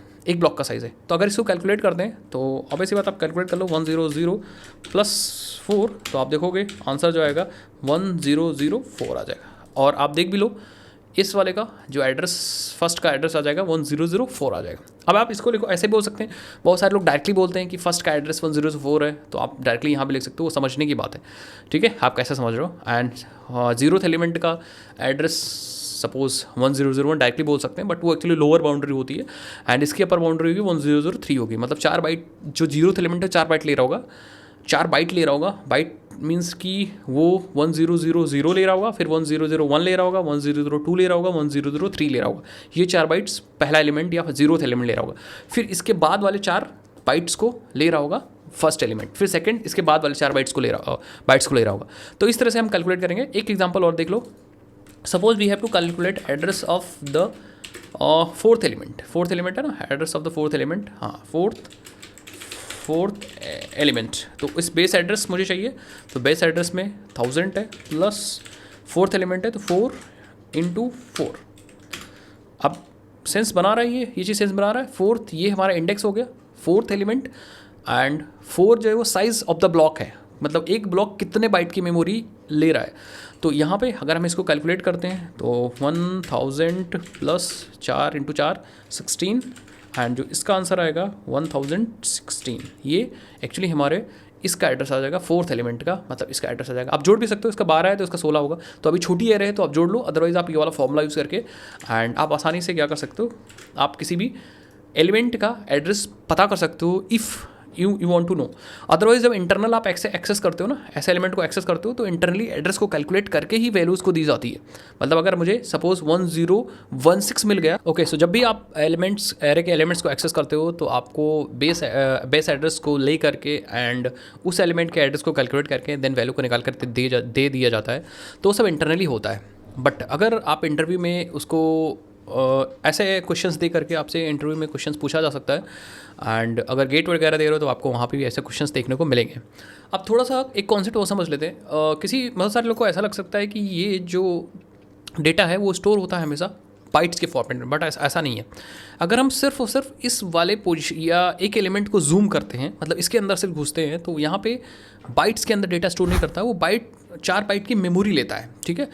तो अगर इसको कैलकुलेट कर दें तो अब ऐसी बात आप कैलकुलेट कर लो, 100 प्लस 4, तो आप देखोगे आंसर जो आएगा 1004 आ जाएगा। और आप देख भी लो, इस वाले का जो एड्रेस, फर्स्ट का एड्रेस आ जाएगा 1004 आ जाएगा। अब आप इसको लिखो, ऐसे बोल सकते हैं, बहुत सारे लोग डायरेक्टली बोलते हैं कि फर्स्ट का एड्रेस 1004 है, तो आप डायरेक्टली यहाँ पे लिख सकते हो, वो समझने की बात है। ठीक है, आप कैसे समझ रहे हो। एंड 0th एलिमेंट का एड्रेस सपोज 1001 डायरेक्टली बोल सकते हैं, बट वो एक्चुअली लोअर बाउंड्री होती है, एंड इसकी अपर बाउंड्री होगी 1003 होगी। मतलब 4 बाइट जो 0th एलिमेंट है 4 बाइट ले रहा होगा, 4 बाइट ले रहा होगा। बाइट मीन्स कि वो 1000 ले रहा होगा, फिर 1001 ले रहा होगा, 1002 ले रहा होगा, 1003 ले रहा होगा। ये 4 बाइट्स पहला एलिमेंट या 0th एलिमेंट ले रहा होगा। फिर इसके बाद वाले 4 बाइट्स को ले रहा होगा फर्स्ट एलिमेंट, फिर सेकंड, इसके बाद वाले 4 बाइट्स को ले रहा होगा। तो इस तरह से हम कैलकुलेट करेंगे। एक एग्जांपल और देख लो, suppose we have to calculate address of the fourth element है ना, address of the fourth element, हाँ फोर्थ एलिमेंट। तो इस बेस एड्रेस मुझे चाहिए, तो बेस एड्रेस में 1000 है, प्लस फोर्थ एलिमेंट है तो 4 इंटू 4। अब सेंस बना रहा है ये चीज़ सेंस बना रहा है। फोर्थ ये हमारा इंडेक्स हो गया, फोर्थ एलिमेंट, एंड 4 जो है वो साइज़ ऑफ द ब्लॉक है, मतलब एक ब्लॉक कितने बाइट की मेमोरी ले रहा है। तो यहाँ पे अगर हम इसको कैलकुलेट करते हैं तो 1000 प्लस 4 इंटू 4 16, एंड जो इसका आंसर आएगा 1016। ये एक्चुअली हमारे इसका एड्रेस आ जाएगा, फोर्थ एलिमेंट का, मतलब इसका एड्रेस आ जाएगा। आप जोड़ भी सकते हो, इसका 12 है तो इसका 16 होगा, तो अभी छोटी एरे है तो आप जोड़ लो, अदरवाइज आप ये वाला फॉर्मूला यूज़ करके एंड आप आसानी से क्या कर सकते हो, आप किसी भी एलिमेंट का एड्रेस पता कर सकते हो if you want to know. Otherwise जब इंटरनल आप एक्सेस करते हो ना, ऐसे एलिमेंट को एक्सेस करते हो, तो इंटरनली एड्रेस को कैलकुलेट करके ही वैल्यूज़ को दी जाती है। मतलब अगर मुझे सपोज 1016 मिल गया, ओके, सो जब भी आप एलिमेंट्स, एरे के एलिमेंट्स को एक्सेस करते हो तो आपको बेस एड्रेस को ले करके एंड उस एलिमेंट के एड्रेस को कैलकुलेट करके देन वैल्यू को निकाल कर दे दिया जाता है। तो सब इंटरनली होता है। बट अगर आप इंटरव्यू में उसको ऐसे क्वेश्चंस दे करके आपसे इंटरव्यू में क्वेश्चंस पूछा जा सकता है। एंड अगर गेट वगैरह दे रहे हो तो आपको वहाँ पे भी ऐसे क्वेश्चंस देखने को मिलेंगे। अब थोड़ा सा एक कॉन्सेप्ट वो समझ लेते हैं। किसी बहुत सारे लोग को ऐसा लग सकता है कि ये जो डेटा है वो स्टोर होता है हमेशा बाइट्स के फॉर्मेट में, बट ऐसा नहीं है। अगर हम सिर्फ और सिर्फ इस वाले पोजीशन या एक एलिमेंट को जूम करते हैं, मतलब इसके अंदर सिर्फ घुसते हैं, तो यहाँ पे बाइट्स के अंदर डेटा स्टोर नहीं करता, वो 4 बाइट की मेमोरी लेता है। ठीक है,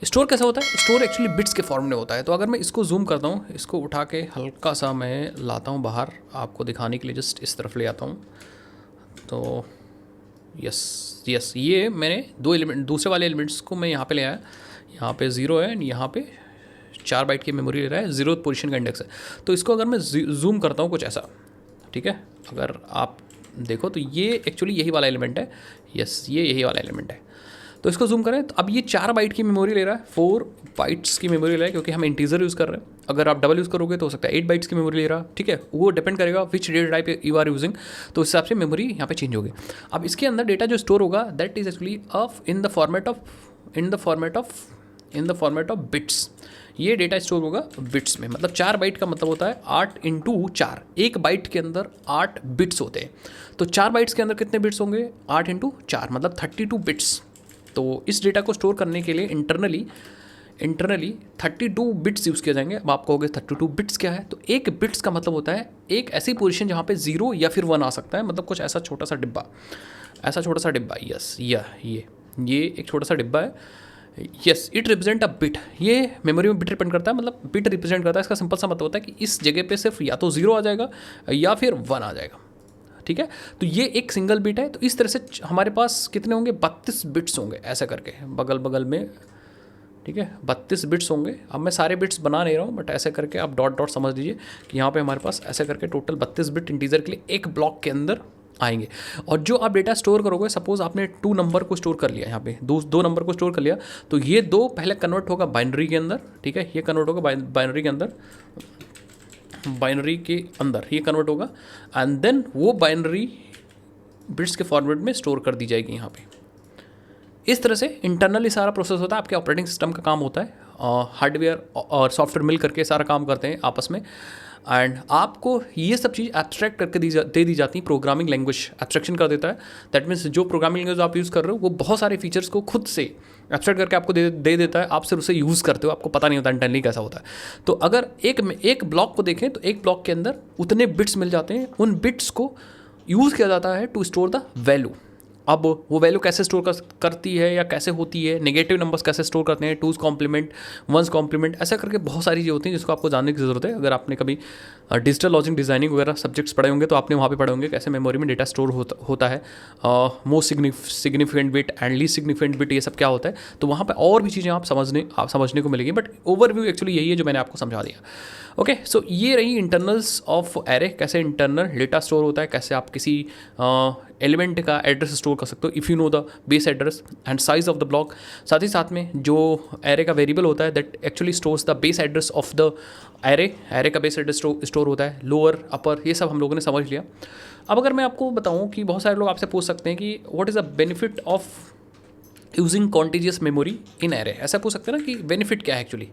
स्टोर कैसा होता है? स्टोर एक्चुअली बिट्स के फॉर्म में होता है। तो अगर मैं इसको जूम करता हूँ, इसको उठा के हल्का सा मैं लाता हूँ बाहर आपको दिखाने के लिए, जस्ट इस तरफ ले आता हूँ। तो यस ये मैंने 2 एलिमेंट, दूसरे वाले एलिमेंट्स को मैं यहाँ पे ले आया। यहाँ पे 0 है एंड यहाँ पे 4 बाइट की मेमोरी ले रहा है, 0th पोजीशन का इंडेक्स है। तो इसको अगर मैं जूम करता हूँ कुछ ऐसा, ठीक है, अगर आप देखो तो ये एक्चुअली यही वाला एलिमेंट है। ये यही वाला एलिमेंट है। तो इसको जूम करें तो अब ये 4 बाइट की मेमोरी ले रहा है, 4 बाइट्स की मेमोरी ले रहा है, क्योंकि हम इंटीजर यूज़ कर रहे हैं। अगर आप डबल यूज़ करोगे तो हो सकता है 8 बाइट्स की मेमोरी ले रहा। ठीक है, वो डिपेंड करेगा which data type you are using, तो उस हिसाब से मेमोरी यहाँ पे चेंज होगी। अब इसके अंदर डेटा जो स्टोर होगा that is actually in the format of bits. ये डेटा स्टोर होगा बिट्स में, मतलब 4 बाइट का मतलब होता है 8 × 4। एक बाइट के अंदर 8 बिट्स होते हैं। तो 4 बाइट्स के अंदर कितने बिट्स होंगे? 8 × 4 मतलब 32 बिट्स। तो इस डेटा को स्टोर करने के लिए इंटरनली 32 बिट्स यूज़ किए जाएंगे। अब आप कहोगे 32 बिट्स क्या है? तो एक बिट्स का मतलब होता है एक ऐसी पोजीशन जहाँ पे 0 या फिर 1 आ सकता है, मतलब कुछ ऐसा छोटा सा डिब्बा, यस ये एक छोटा सा डिब्बा है। Yes, it represent a bit. ये मेमोरी में बिट रिप्रेजेंट करता है, मतलब बिट रिप्रेजेंट करता है। इसका सिंपल सा मतलब होता है कि इस जगह पे सिर्फ या तो 0 आ जाएगा या फिर 1 आ जाएगा। ठीक है, तो ये एक सिंगल बिट है। तो इस तरह से हमारे पास कितने होंगे? 32 बिट्स होंगे ऐसा करके बगल बगल में। ठीक है, 32 बिट्स होंगे। अब मैं सारे बिट्स बना नहीं रहा हूँ, बट ऐसे करके आप डॉट डॉट समझ लीजिए कि यहाँ पे हमारे पास ऐसे करके टोटल 32 बिट इंटीजर के लिए एक ब्लॉक के अंदर आएंगे। और जो आप डेटा स्टोर करोगे, सपोज आपने 2 नंबर को स्टोर कर लिया, यहाँ पे दो नंबर को स्टोर कर लिया, तो ये 2 पहले कन्वर्ट होगा बाइनरी के अंदर। ठीक है, ये कन्वर्ट होगा बाइनरी के अंदर ये कन्वर्ट होगा एंड देन वो बाइनरी बिट्स के फॉर्मेट में स्टोर कर दी जाएगी यहाँ पे। इस तरह से इंटरनली सारा प्रोसेस होता है। आपके ऑपरेटिंग सिस्टम का काम होता है, हार्डवेयर और सॉफ्टवेयर मिल करके सारा काम करते हैं आपस में। एंड आपको ये सब चीज़ एब्स्ट्रैक्ट करके दे दी जाती है। प्रोग्रामिंग लैंग्वेज एब्स्ट्रैक्शन कर देता है। दैट मीन्स जो प्रोग्रामिंग लैंग्वेज आप यूज़ कर रहे हो वो बहुत सारे फीचर्स को खुद से एब्स्ट्रैक्ट करके आपको दे देता है। आप सिर्फ उसे यूज़ करते हो, आपको पता नहीं होता इंटरनली कैसा होता है। तो अगर एक ब्लॉक को देखें तो एक ब्लॉक के अंदर उतने बिट्स मिल जाते हैं। उन बिट्स को यूज़ किया जाता है टू स्टोर द वैल्यू। अब वो वैल्यू कैसे स्टोर करती है या कैसे होती है, नेगेटिव नंबर्स कैसे स्टोर करते हैं, 2's कॉम्प्लीमेंट, 1's कॉम्प्लीमेंट, ऐसा करके बहुत सारी चीज़ें होती हैं जिसको आपको जानने की ज़रूरत है। अगर आपने कभी डिजिटल लॉजिक डिज़ाइनिंग वगैरह सब्जेक्ट्स पढ़े होंगे तो आपने वहाँ पे पढ़े होंगे कैसे मेमोरी में डेटा स्टोर होता है, most significant bit and least significant bit, ये सब क्या होता है। तो वहाँ पर और भी चीज़ें आप समझने को मिलेगी, बट ओवरव्यू एक्चुअली यही है जो मैंने आपको समझा दिया। ओके, सो ये रही इंटरनल्स ऑफ एरे, कैसे इंटरनल डेटा स्टोर होता है, कैसे आप किसी एलिमेंट का एड्रेस स्टोर कर सकते हो if you know the base address and size of the block. साथ ही साथ में जो एरे का वेरिएबल होता है that actually stores the base address of the array का बेस एड्रेस स्टोर होता है, लोअर अपर, ये सब हम लोगों ने समझ लिया। अब अगर मैं आपको बताऊं कि बहुत सारे लोग आपसे पूछ सकते हैं कि what is the benefit of using contiguous memory in array, ऐसा पूछ सकते हैं ना कि बेनिफिट क्या है एक्चुअली,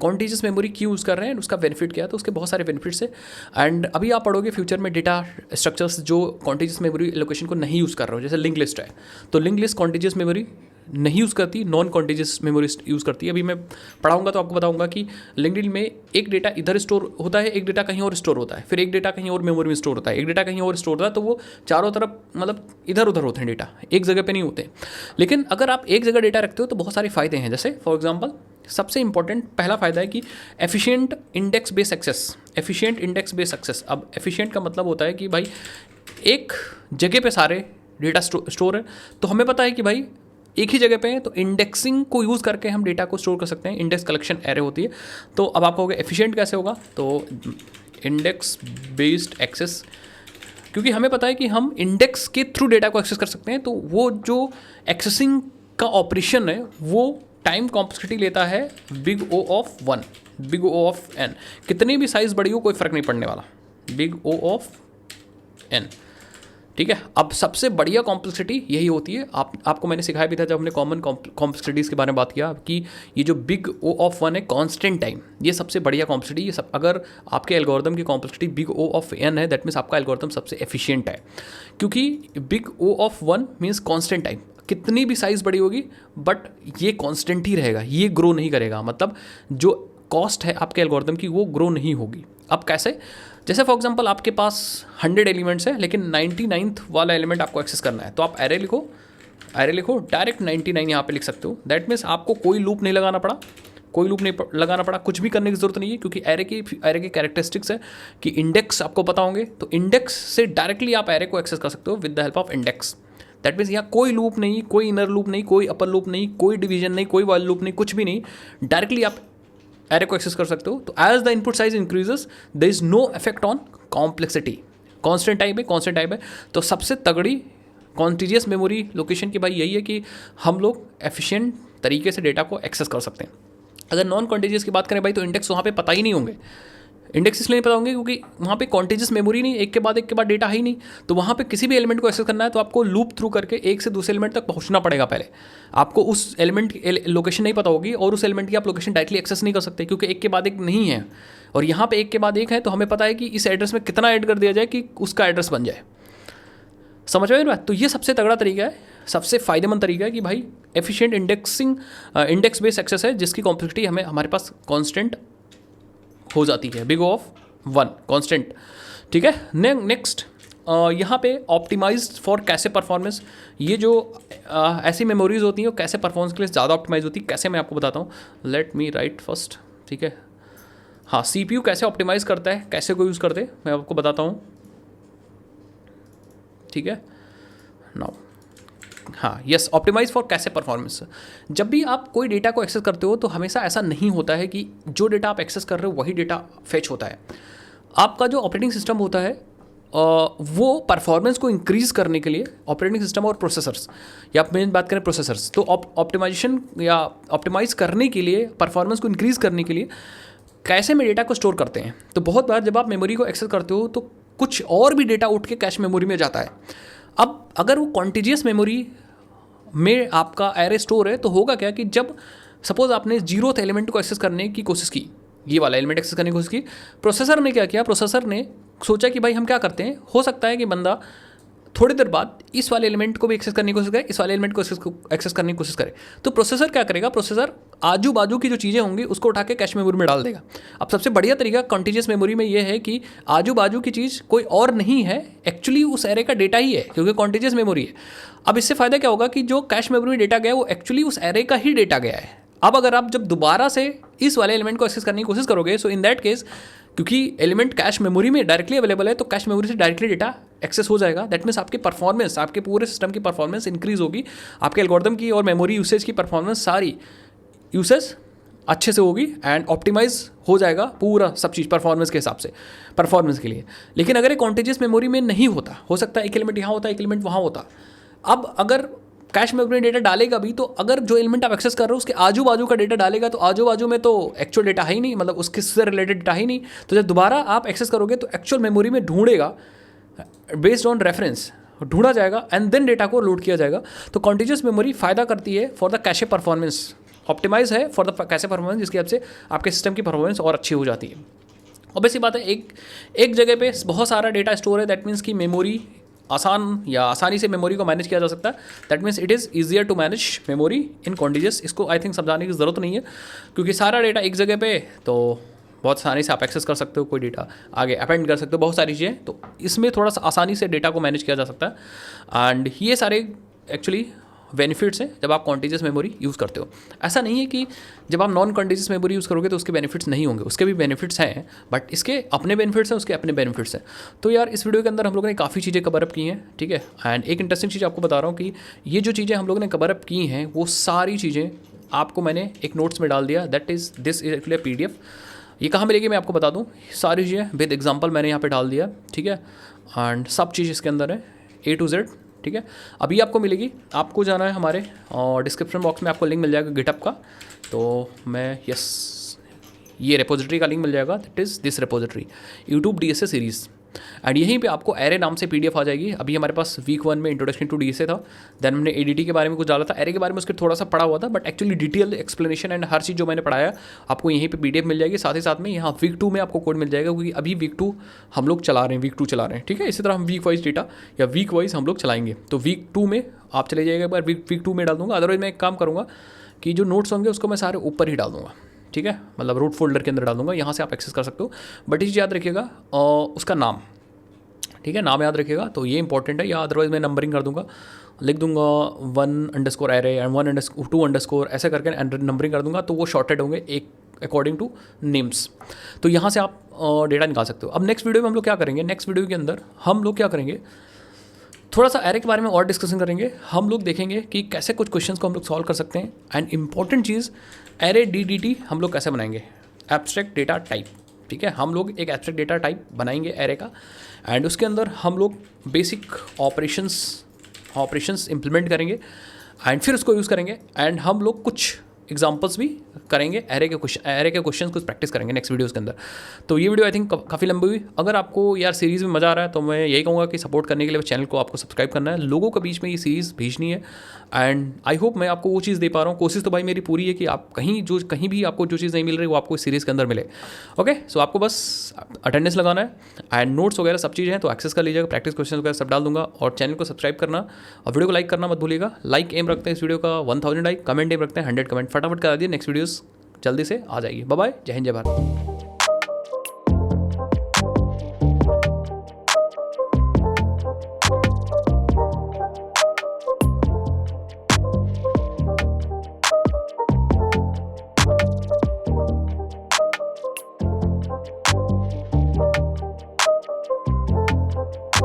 कॉन्टीजियस मेमोरी क्यों यूज़ कर रहे हैं, उसका बेनिफिट क्या है। तो उसके बहुत सारे बेनिफिट्स है। एंड अभी आप पढ़ोगे फ्यूचर में डेटा स्ट्रक्चर्स जो कॉन्टीजियस मेमोरी एलोकेशन को नहीं यूज़ कर रहे हो, जैसे लिंक लिस्ट है, तो लिंक लिस्ट कॉन्टीजियस मेमोरी नहीं यूज़ करती, नॉन कॉन्टीजियस मेमोरी यूज़ करती है। अभी मैं पढ़ाऊंगा तो आपको बताऊंगा कि लिंक्डइन में एक डेटा इधर स्टोर होता है, एक डेटा कहीं और स्टोर होता है, फिर एक डेटा कहीं और मेमोरी में स्टोर होता है, एक डेटा कहीं और स्टोर होता है। तो वो चारों तरफ मतलब इधर उधर होते हैं, डेटा एक जगह पे नहीं होते। लेकिन अगर आप एक जगह डेटा रखते हो तो बहुत सारे फ़ायदे हैं। जैसे फॉर एग्जाम्पल सबसे इंपॉर्टेंट पहला फ़ायदा है कि एफिशिएंट इंडेक्स बेस एक्सेस। अब एफिशिएंट का मतलब होता है कि भाई एक जगह पे सारे डेटा स्टोर है, तो हमें पता है कि भाई एक ही जगह पे है, तो इंडेक्सिंग को यूज़ करके हम डेटा को स्टोर कर सकते हैं। इंडेक्स कलेक्शन एरे होती है। तो अब आप कहोगे एफिशिएंट कैसे होगा, तो इंडेक्स बेस्ड एक्सेस, क्योंकि हमें पता है कि हम इंडेक्स के थ्रू डेटा को एक्सेस कर सकते हैं। तो वो जो एक्सेसिंग का ऑपरेशन है वो टाइम कॉम्प्लेक्सिटी लेता है big O of 1, big O of n। कितनी भी साइज़ बड़ी हो कोई फ़र्क नहीं पड़ने वाला, बिग O ऑफ n। ठीक है। अब सबसे बढ़िया कॉम्प्लेक्सिटी यही होती है, आपको मैंने सिखाया भी था जब हमने कॉमन कॉम्प्लेक्सिटीज़ के बारे में बात किया कि ये जो बिग O ऑफ 1 है कांस्टेंट टाइम, ये सबसे बढ़िया कॉम्प्लेक्सिटी। ये सब अगर आपके एल्गोरिदम की complexity big O of n है, दैट मीन्स आपका एल्गोरिदम सबसे एफिशिएंट है, क्योंकि big O of 1 means constant time. कितनी भी साइज़ बड़ी होगी बट ये कांस्टेंट ही रहेगा, ये ग्रो नहीं करेगा, मतलब जो कॉस्ट है आपके एल्गोरिदम की वो ग्रो नहीं होगी। अब कैसे? जैसे फॉर एग्जांपल आपके पास 100 एलिमेंट्स है लेकिन 99th वाला एलिमेंट आपको एक्सेस करना है, तो आप एरे लिखो डायरेक्ट 99 यहाँ पे लिख सकते हो। दैट मीन्स आपको कोई लूप नहीं लगाना पड़ा, कुछ भी करने की जरूरत नहीं है, क्योंकि एरे की कैरेक्टरिस्टिक्स है कि इंडेक्स आपको पता होंगे, तो इंडेक्स से डायरेक्टली आप एरे को एक्सेस कर सकते हो with the help of index. That means यहाँ कोई लूप नहीं, कोई इनर लूप नहीं, कोई अपर लूप नहीं, कोई डिवीजन नहीं, कोई वाइल लूप नहीं, कुछ भी नहीं, डायरेक्टली आप एरे को एक्सेस कर सकते हो। तो as the input size increases there is no effect on complexity. Constant type है, तो सबसे तगड़ी कॉन्टिजियस मेमोरी लोकेशन की भाई यही है कि हम लोग एफिशिएंट तरीके से डेटा को एक्सेस कर सकते हैं। अगर नॉन कॉन्टिजियस की बात करें भाई, तो इंडेक्स वहाँ पे पता ही नहीं होंगे। इंडेक्स इसलिए नहीं पता होंगे क्योंकि वहाँ पे कॉन्टिजियस मेमोरी नहीं, एक के बाद डेटा है ही नहीं। तो वहाँ पे किसी भी एलिमेंट को एक्सेस करना है तो आपको लूप थ्रू करके एक से दूसरे एलिमेंट तक पहुँचना पड़ेगा। पहले आपको उस एलिमेंट की लोकेशन नहीं पता होगी और उस एलिमेंट की आप लोकेशन डायरेक्टली एक्सेस नहीं कर सकते, क्योंकि एक के बाद एक नहीं है। और यहाँ पे एक के बाद एक है, तो हमें पता है कि इस एड्रेस में कितना ऐड कर दिया जाए कि उसका एड्रेस बन जाए। समझ में बात? तो ये सबसे तगड़ा तरीका है, सबसे फायदेमंद तरीका है कि भाई एफिशिएंट इंडेक्स बेस्ड एक्सेस है, जिसकी कॉम्प्लेक्सिटी हमारे पास कांस्टेंट हो जाती है, बिग O ऑफ 1 कांस्टेंट। ठीक है। नेक्स्ट यहाँ पे ऑप्टिमाइज्ड फॉर कैसे परफॉर्मेंस। ये जो ऐसी मेमोरीज होती हैं वो कैसे परफॉर्मेंस के लिए ज़्यादा ऑप्टिमाइज होती है, कैसे मैं आपको बताता हूँ। Let me right first. ठीक है। हाँ, CPU कैसे ऑप्टिमाइज़ करता है, कैसे को यूज़ करते हैं, मैं आपको बताता हूँ। ठीक है। नाउ हाँ, यस, ऑप्टिमाइज फॉर कैसे परफॉर्मेंस। जब भी आप कोई डेटा को एक्सेस करते हो तो हमेशा ऐसा नहीं होता है कि जो डेटा आप एक्सेस कर रहे हो वही डेटा फेच होता है। आपका जो ऑपरेटिंग सिस्टम होता है वो परफॉर्मेंस को इंक्रीज़ करने के लिए, ऑपरेटिंग सिस्टम और प्रोसेसर्स, या आप मेन बात करें प्रोसेसर्स, तो ऑप्टिमाइजेशन या ऑप्टिमाइज़ करने के लिए, परफॉर्मेंस को इंक्रीज़ करने के लिए कैसे में डेटा को स्टोर करते हैं। तो बहुत बार जब आप मेमोरी को एक्सेस करते हो तो कुछ और भी डेटा उठ के कैश मेमोरी में जाता है। अब अगर वो कॉन्टिजियस मेमोरी में आपका एरे स्टोर है तो होगा क्या कि जब सपोज आपने 0th एलिमेंट को एक्सेस करने की कोशिश की, ये वाला एलिमेंट एक्सेस करने की कोशिश की, प्रोसेसर ने क्या किया, प्रोसेसर ने सोचा कि भाई हम क्या करते हैं, हो सकता है कि बंदा थोड़ी देर बाद इस वाले एलिमेंट को भी एक्सेस करने की कोशिश करे, इस वाले एलिमेंट को एक्सेस करने की कोशिश करे। तो प्रोसेसर क्या करेगा, प्रोसेसर आजू बाजू की जो चीज़ें होंगी उसको उठा के कैश मेमोरी में डाल देगा। अब सबसे बढ़िया तरीका कॉन्टिजियस मेमोरी में ये है कि आजू बाजू की चीज़ कोई और नहीं है, एक्चुअली उस एरे का डेटा ही है, क्योंकि कॉन्टिजियस मेमोरी है। अब इससे फ़ायदा क्या होगा कि जो कैश मेमोरी में डेटा गया वो एक्चुअली उस एरे का ही डेटा गया है। अब अगर आप जब दोबारा से इस वाले एलिमेंट को एक्सेस करने की कोशिश करोगे, सो इन दैट केस, क्योंकि एलिमेंट कैश मेमोरी में डायरेक्टली अवेलेबल है, तो कैश मेमोरी से डायरेक्टली डेटा एक्सेस हो जाएगा। दैट मीन्स आपकी परफॉर्मेंस, आपके पूरे सिस्टम की परफॉर्मेंस इंक्रीज होगी, आपके एल्गोरिथम की और मेमोरी यूसेज की परफॉर्मेंस, सारी यूसेज अच्छे से होगी एंड ऑप्टिमाइज हो जाएगा पूरा सब चीज़ परफॉर्मेंस के हिसाब से, परफॉर्मेंस के लिए। लेकिन अगर एक कॉन्टिजियस मेमोरी में नहीं होता, हो सकता है एक एलिमेंट यहाँ होता है, एक एलिमेंट वहाँ होता। अब अगर कैश मेमोरी डेटा डालेगा भी, तो अगर जो एलिमेंट आप एक्सेस कर रहे हो उसके आजू बाजू का डेटा डालेगा, तो आजू बाजू में तो एक्चुअल डेटा है ही नहीं, मतलब उसके से रिलेटेड डेटा ही नहीं। तो जब दोबारा आप एक्सेस करोगे तो एक्चुअल मेमोरी में ढूंढेगा, बेस्ड ऑन रेफरेंस ढूंढा जाएगा एंड देन डेटा को लोड किया जाएगा। तो कॉन्टिजियस मेमोरी फ़ायदा करती है for the cache performance, optimize है फॉर द कैशे परफॉर्मेंस, जिसकी वजह से आपके सिस्टम की परफॉर्मेंस और अच्छी हो जाती है। ऑब्वियस सी बात है, एक जगह पे बहुत सारा डेटा स्टोर है, दैट मीन्स कि मेमोरी आसानी से मेमोरी को मैनेज किया जा सकता है। That means it is easier to manage memory in contiguous. इसको आई थिंक समझाने की ज़रूरत नहीं है, क्योंकि सारा डेटा एक जगह पे, तो बहुत आसानी से आप एक्सेस कर सकते हो, कोई डेटा आगे अपेंड कर सकते हो, बहुत सारी चीज़ें, तो इसमें थोड़ा सा आसानी से डेटा को मैनेज किया जा सकता है। एंड ये सारे एक्चुअली बेनिफिट्स हैं जब आप कॉन्टिजियस मेमोरी यूज़ करते हो। ऐसा नहीं है कि जब आप नॉन कॉन्टिजियस मेमोरी यूज़ करोगे तो उसके बेनिफिट्स नहीं होंगे, उसके भी बेनिफिट्स हैं, बट इसके अपने बेनिफिट्स हैं, उसके अपने बेनिफिट्स हैं। तो यार इस वीडियो के अंदर हम लोगों ने काफ़ी चीज़ें कवर अप की हैं, ठीक है। एंड एक इंटरेस्टिंग चीज़ आपको बता रहा हूँ कि ये जो चीज़ें हम लोगों ने कवर अप की हैं वो सारी चीज़ें आपको मैंने एक नोट्स में डाल दिया, that is this is actually PDF। ये कहाँ मिलेगी मैं आपको बता दूँ, सारी चीज़ें विद एग्जाम्पल मैंने यहाँ पर डाल दिया, ठीक है। एंड सब चीज़ इसके अंदर है A to Z, ठीक है। अभी आपको मिलेगी, आपको जाना है हमारे और डिस्क्रिप्शन बॉक्स में आपको लिंक मिल जाएगा गिटहब का। तो मैं ये रेपोजिटरी का लिंक मिल जाएगा, that is this repository YouTube DSA series. And यहीं पे आपको एरे नाम से PDF आ जाएगी। अभी हमारे पास वीक 1 में इंट्रोडक्शन टू DSA था, देन हमने ADT के बारे में कुछ डाला था, एरे के बारे में उसके थोड़ा सा पढ़ा हुआ था, but actually detail explanation and हर चीज़ जो मैंने पढ़ाया आपको यहीं पे PDF मिल जाएगी। साथ ही साथ में यहाँ वीक 2 में आपको कोड मिल जाएगा, क्योंकि अभी वीक 2 हम लोग चला रहे हैं, वीक 2 चला रहे हैं, ठीक है। इसी तरह हम वीक वाइज डेटा या वीक वाइज हम लोग चलाएंगे। तो वीक 2 में आप चले जाइएगा, एक बार वीक 2 में डाल दूंगा। अदरवाइज मैं एक काम करूँगा कि जो नोट्स होंगे उसको मैं सारे ऊपर ही डाल दूंगा, ठीक है, मतलब रूट फोल्डर के अंदर डाल दूंगा, यहाँ से आप एक्सेस कर सकते हो। बट इस याद रखिएगा उसका नाम, ठीक है, नाम याद रखिएगा, तो ये इंपॉर्टेंट है। या अदरवाइज मैं नंबरिंग कर दूंगा, लिख दूंगा 1_ एरे एंड 1_2_ ऐसे करके नंबरिंग कर दूंगा, तो वो शॉर्टेड होंगे एक अकॉर्डिंग टू नेम्स। तो यहाँ से आप डेटा निकाल सकते हो। अब नेक्स्ट वीडियो में हम लोग क्या करेंगे, नेक्स्ट वीडियो के अंदर हम लोग क्या करेंगे, थोड़ा सा एरे के बारे में और डिस्कशन करेंगे। हम लोग देखेंगे कि कैसे कुछ क्वेश्चंस को हम लोग सॉल्व कर सकते हैं। And important cheese, array DDT हम लोग कैसे बनाएंगे, एब्स्ट्रैक्ट डेटा टाइप, ठीक है। हम लोग एक एब्स्ट्रैक्ट डेटा टाइप बनाएंगे एरे का, एंड उसके अंदर हम लोग बेसिक ऑपरेशंस इंप्लीमेंट करेंगे एंड फिर उसको यूज़ करेंगे। एंड हम लोग कुछ एग्जांपल्स भी करेंगे, एरे के क्वेश्चन कुछ प्रैक्टिस करेंगे नेक्स्ट वीडियोस के अंदर। तो ये वीडियो आई थिंक काफ़ी लंबी हुई। अगर आपको यार सीरीज़ में मज़ा आ रहा है तो मैं यही कहूँगा कि सपोर्ट करने के लिए चैनल को आपको सब्सक्राइब करना है, लोगों के बीच में ये सीरीज़ भेजनी है। एंड आई होप मैं आपको वो चीज़ दे पा रहा हूँ। कोशिश तो भाई मेरी पूरी है कि आप कहीं भी आपको जो चीज़ नहीं मिल रही वो आपको इस सीरीज़ के अंदर मिले। ओके, सो आपको बस अटेंडेंस लगाना है एंड नोट्स वगैरह सब चीज़ हैं तो एक्सेस कर लीजिएगा, प्रैक्टिस क्वेश्चन वगैरह सब डाल दूंगा। और चैनल को सब्सक्राइब करना और वीडियो को लाइक करना मत भूलिएगा। लाइक एम रखते हैं इस वीडियो का 1000 लाइक, कमेंट एम रखते हैं 100 कमेंट। फटाफट करा दिए, नेक्स्ट वीडियोस जल्दी से आ जाएगी। बाय बाय, जय हिंद जय भारत।